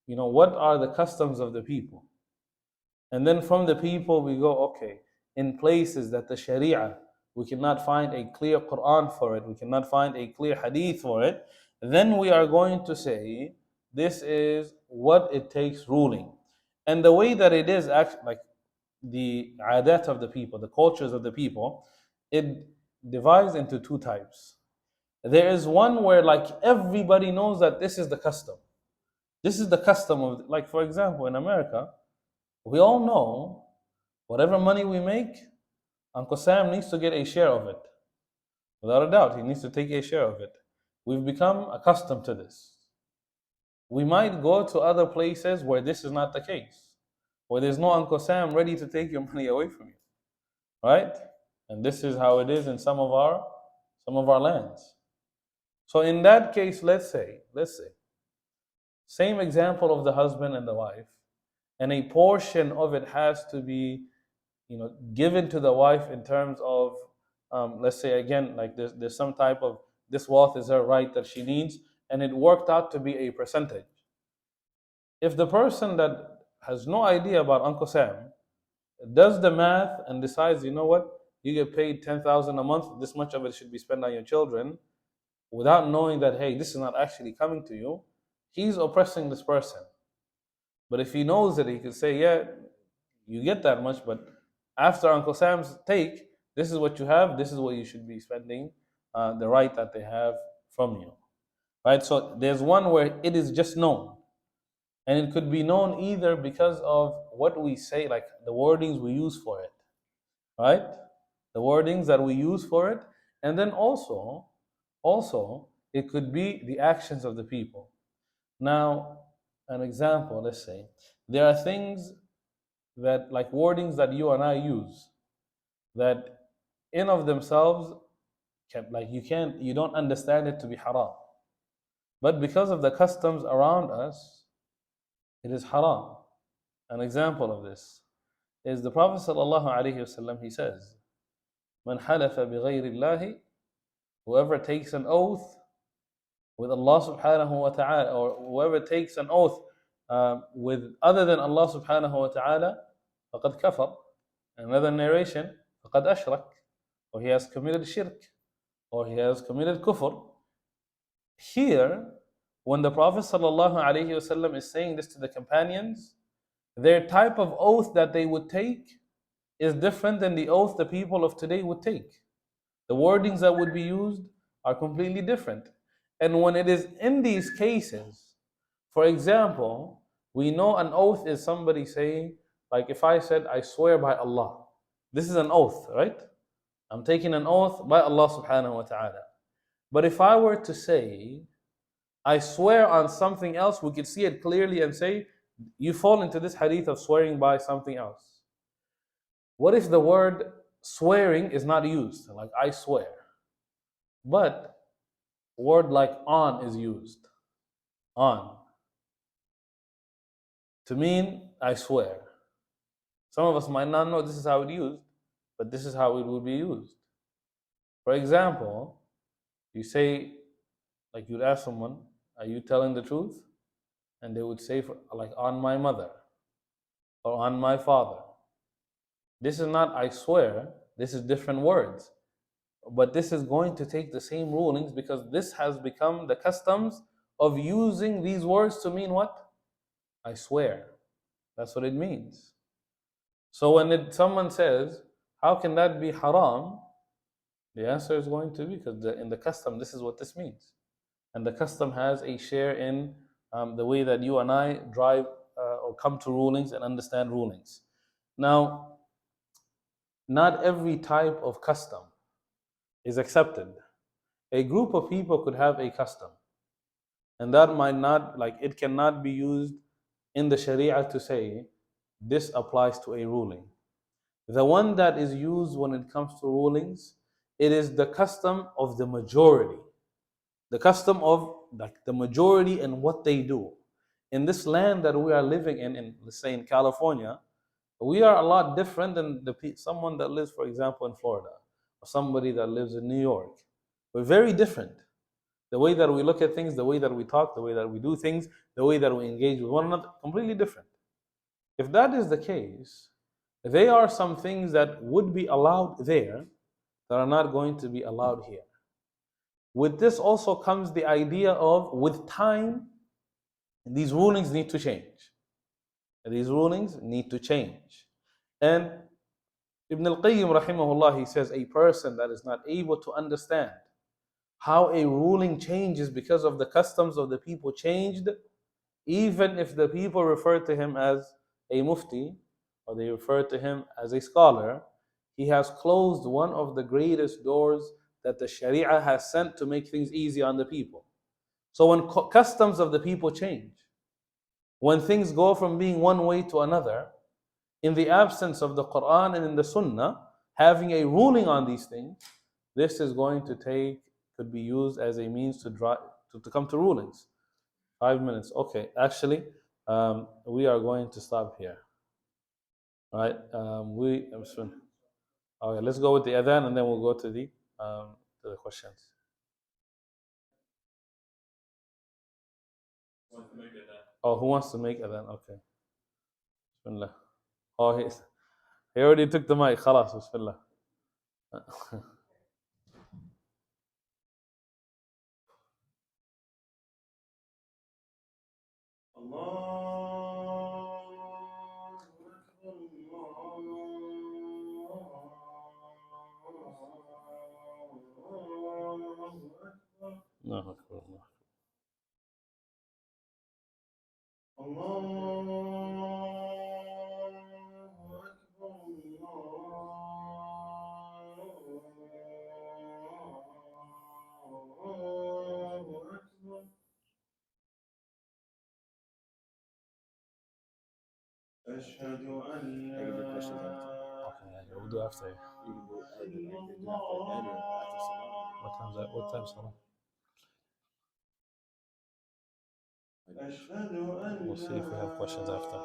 what are the customs of the people? And then from the people, we go, okay, in places that the Sharia, we cannot find a clear Quran for it, we cannot find a clear Hadith for it, then we are going to say, this is what it takes ruling. And the way that it is actually, like the adat of the people, the cultures of the people, it divides into two types. There is one where like everybody knows that this is the custom. This is the custom of, like for example, in America, we all know whatever money we make, Uncle Sam needs to get a share of it. Without a doubt, he needs to take a share of it. We've become accustomed to this. We might go to other places where this is not the case, where there's no Uncle Sam ready to take your money away from you. Right? And this is how it is in some of our lands. So in that case, let's say, same example of the husband and the wife, and a portion of it has to be, given to the wife in terms of, let's say again, like there's some type of this wealth is her right that she needs, and it worked out to be a percentage. If the person that has no idea about Uncle Sam does the math and decides, you know what, you get paid 10,000 a month, this much of it should be spent on your children, without knowing that, hey, this is not actually coming to you, he's oppressing this person. But if he knows it, he could say, yeah, you get that much, but after Uncle Sam's take, this is what you have, this is what you should be spending, the right that they have from you. Right? So there's one where it is just known. And it could be known either because of what we say, like the wordings we use for it. Right? The wordings that we use for it. And then also, it could be the actions of the people. Now, an example, let's say, there are things that, like wordings that you and I use, that in of themselves, you don't understand it to be haram. But because of the customs around us, it is haram. An example of this is the Prophet ﷺ, he says, Man halafa bighayri Allahi, whoever takes an oath with Allah subhanahu wa ta'ala, or whoever takes an oath with other than Allah subhanahu wa ta'ala, faqad kafar. Another narration, faqad ashrak, or he has committed shirk, or he has committed kufr. Here, when the Prophet ﷺ is saying this to the companions, their type of oath that they would take is different than the oath the people of today would take. The wordings that would be used are completely different. And when it is in these cases, for example, we know an oath is somebody saying, like if I said, I swear by Allah, this is an oath, right? I'm taking an oath by Allah subhanahu wa ta'ala. But if I were to say, I swear on something else, we could see it clearly and say, you fall into this hadith of swearing by something else. What if the word swearing is not used, like I swear, but word like on is used, on, to mean I swear. Some of us might not know this is how it's used, but this is how it would be used. For example, you say, like you'd ask someone, are you telling the truth? And they would say, like, on my mother, or on my father. This is not I swear, this is different words. But this is going to take the same rulings because this has become the customs of using these words to mean what? I swear. That's what it means. So when someone says, how can that be haram? The answer is going to be because in the custom, this is what this means. And the custom has a share in the way that you and I drive or come to rulings and understand rulings. Now, not every type of custom is accepted. A group of people could have a custom, and that might not, like, it cannot be used in the Sharia to say this applies to a ruling. The one that is used when it comes to rulings, it is the custom of the majority, the custom of like the majority and what they do. In this land that we are living in, let's say in California, we are a lot different than someone that lives, for example, in Florida, or somebody that lives in New York. We're very different. The way that we look at things, the way that we talk, the way that we do things, the way that we engage with one another, completely different. If that is the case, there are some things that would be allowed there that are not going to be allowed here. With this also comes the idea of, with time, these rulings need to change. These rulings need to change. And Ibn al-Qayyim rahimahullah, he says a person that is not able to understand how a ruling changes because of the customs of the people changed, even if the people refer to him as a mufti or they refer to him as a scholar, he has closed one of the greatest doors that the Sharia has sent to make things easy on the people. So when customs of the people change, when things go from being one way to another, in the absence of the Quran and in the Sunnah, having a ruling on these things, this is going to could be used as a means to come to rulings. 5 minutes. Okay, actually, we are going to stop here. All right. Okay, let's go with the adhan and then we'll go to the questions. Oh, who wants to make adhan? Okay. Bismillah. Oh, he already took the mic. Khalas, Bismillah. الله أكبر الله
أشهد أن لا
Okay, we'll do after. What time salah? We'll see if we have questions after.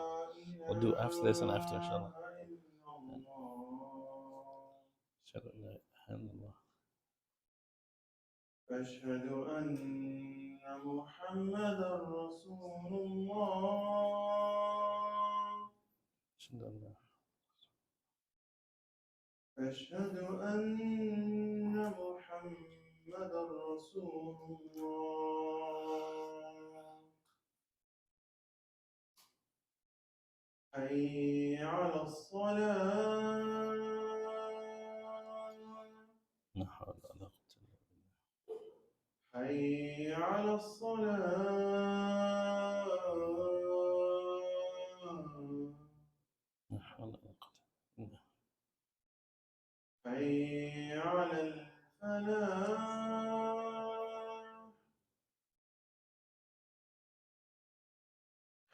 We'll do after this and after, inshallah.
أشهد أن محمدا رسول الله أشهد أن محمدا رسول الله حي على الصلاة حي على الصلاة حي على الفلاح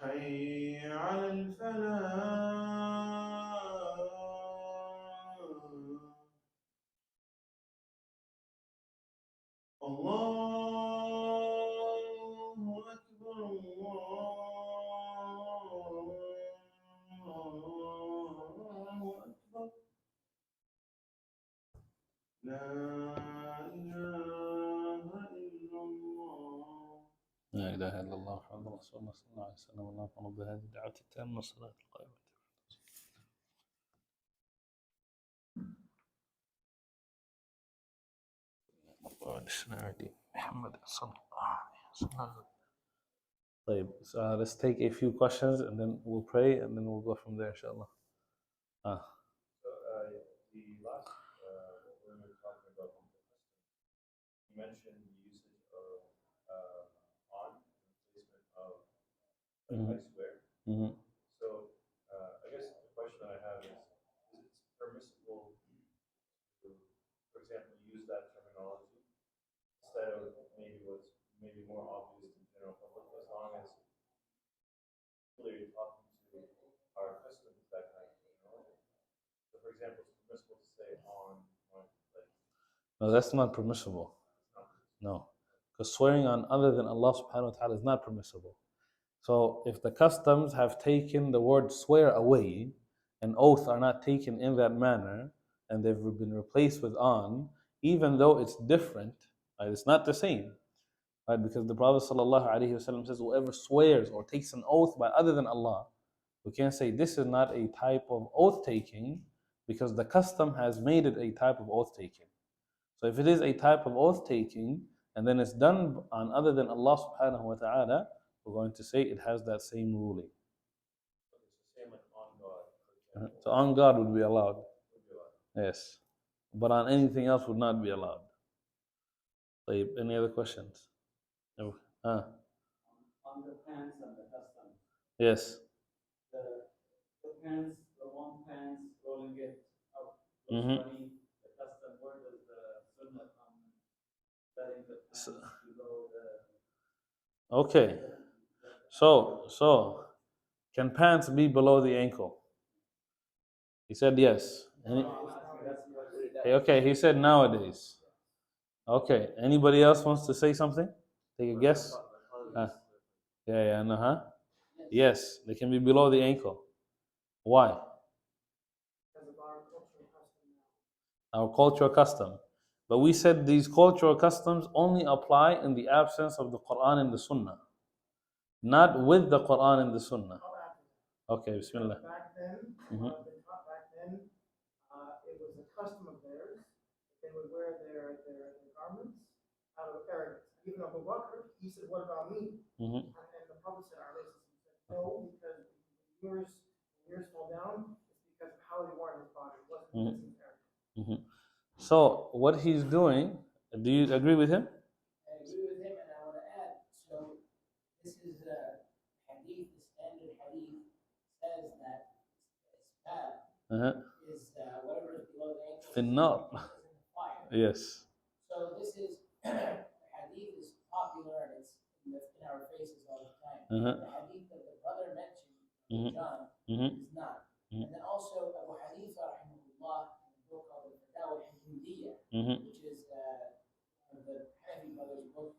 حي على الفلاح الله أكبر الله أكبر لا إله إلا الله
لا إله إلا الله محمد رسول الله صلى الله عليه وسلم. اللهم رب هذه الدعوة التامة والصلاة القائمة. محمد صلى الله عليه وسلم. طيب, so let's take a few questions and then we'll pray and then we'll go from there, inshallah.
The last when we were talking about you mentioned the usage of on in replacement of I swear. So I guess the question that I have is maybe more obvious to general public, as long as people you're talking to are accustomed to that kind of terminology. So, for example, it's permissible to say on like.
No, that's not permissible. No. Because swearing on other than Allah subhanahu wa ta'ala is not permissible. So if the customs have taken the word swear away, and oath are not taken in that manner, and they've been replaced with on, even though it's different, right, it's not the same. Right? Because the Prophet ﷺ says, whoever swears or takes an oath by other than Allah, we can't say this is not a type of oath taking because the custom has made it a type of oath taking. So if it is a type of oath taking and then it's done on other than Allah subhanahu wa ta'ala, we're going to say it has that same ruling.
Okay, so same like on God, for example.
So on God would be allowed.
Would be allowed.
Yes. But on anything else would not be allowed. طيب, any other questions? No.
On the pants and the custom.
Yes.
The pants, the long pants, rolling it up,
Mhm.
funny. The custom, where does the sunnah come? Setting the pants below the.
Okay. So, can pants be below the ankle? He said yes. Okay, he said nowadays. Okay, anybody else wants to say something? Take a guess? Yeah. Yes, they can be below the ankle. Why?
Because of our cultural custom now.
Our cultural custom. But we said these cultural customs only apply in the absence of the Quran and the Sunnah, not with the Quran and the Sunnah. Okay, Bismillah.
Back then, it was a custom of theirs. They would wear their garments out of arrogance. Even Abu Bakr, he said, "What about me?"
Mhm.
And the Prophet said, "No, because yours fell down. It's because of how they wore his body. It wasn't because he's arrogant."
So what he's doing, do you agree with him?
I agree with him, and I want to add. So this is hadith. The standard hadith says that isbab is whatever is below the ankle.
Finnar.
Is in the fire.
Yes.
So this is hadith is popular and it's in our faces all the time. The hadith that the brother mentioned, John, is not. And then also Abu Hanifa rahimahullah in a book called Al-Fatawa al-Hindiyya, which is one of the Hanafi brothers' book.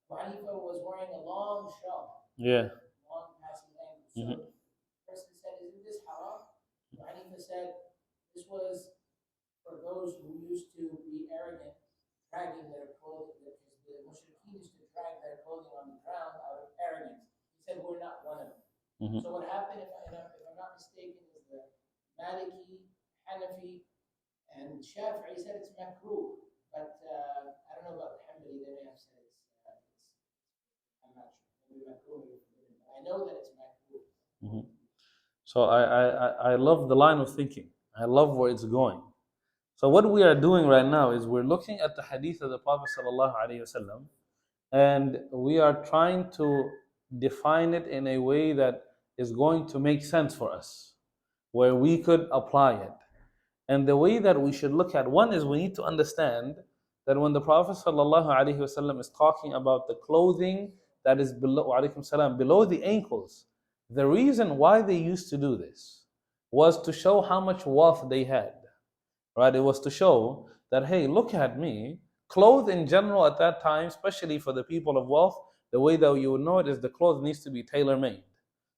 Abu Hanifa was wearing a long shawl.
Yeah.
Long passing ankle. So the person said, "Isn't this haram?" Abu Hanifa said, "This was for those who used to be arrogant, dragging their clothing, because the mushrikeen used to drag their clothing on the ground out of arrogance." He said, "We're not one of them." So what happened, if I'm not mistaken, is the Maliki, Hanafi, and Shafi'i said it's makruh. But I don't know about the Hanbali, they may have said it's I'm not sure. Maybe makruh, maybe forbidden. But I know that it's makruh.
So I love the line of thinking. I love where it's going. So what we are doing right now is we're looking at the hadith of the Prophet ﷺ, and we are trying to define it in a way that is going to make sense for us, where we could apply it. And the way that we should look at one is we need to understand that when the Prophet ﷺ is talking about the clothing that is below the ankles, the reason why they used to do this was to show how much wealth they had. Right? It was to show that, hey, look at me. Clothes in general at that time, especially for the people of wealth, the way that you would know it is the clothes needs to be tailor-made.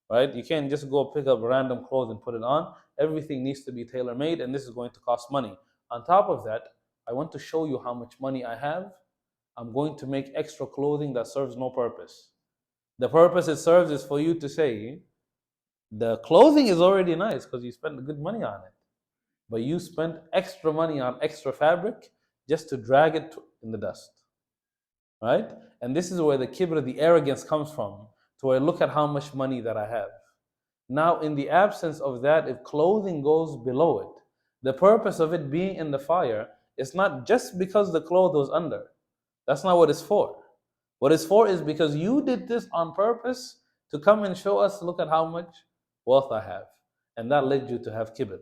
Right? You can't just go pick up random clothes and put it on. Everything needs to be tailor-made, and this is going to cost money. On top of that, I want to show you how much money I have. I'm going to make extra clothing that serves no purpose. The purpose it serves is for you to say, the clothing is already nice because you spent good money on it. But you spent extra money on extra fabric just to drag it in the dust. Right? And this is where the kibr, the arrogance comes from, to where look at how much money that I have. Now, in the absence of that, if clothing goes below it, the purpose of it being in the fire is not just because the cloth was under. That's not what it's for. What it's for is because you did this on purpose to come and show us, look at how much wealth I have. And that led you to have kibr.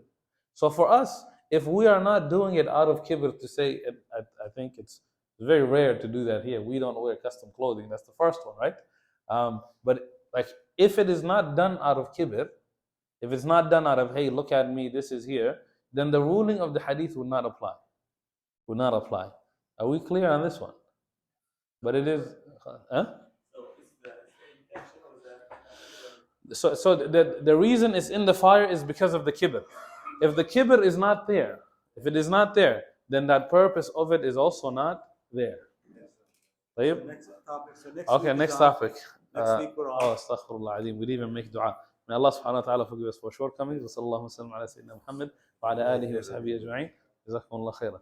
So for us, if we are not doing it out of kibr to say, I think it's It's very rare to do that here. We don't wear custom clothing. That's the first one, right? But like, if it is not done out of kibr, if it's not done out of, hey, look at me, this is here, then the ruling of the hadith would not apply. Would not apply. Are we clear on this one? But it is, huh? So the reason it's in the fire is because of the kibr. If the kibr is not there, if it is not there, then that purpose of it is also not there. طيب?
Next topic. So next
Okay,
week
next
is off.
topic.
Next week we're off.
Oh, astaghfirullah azim. We didn't even make dua. May Allah subhanahu wa ta'ala forgive us for shortcomings. Wa sallallahu wa sallam ala sayyidina Muhammad wa ala alihi wa sahbihi ajma'in. Jazakumullah khairan.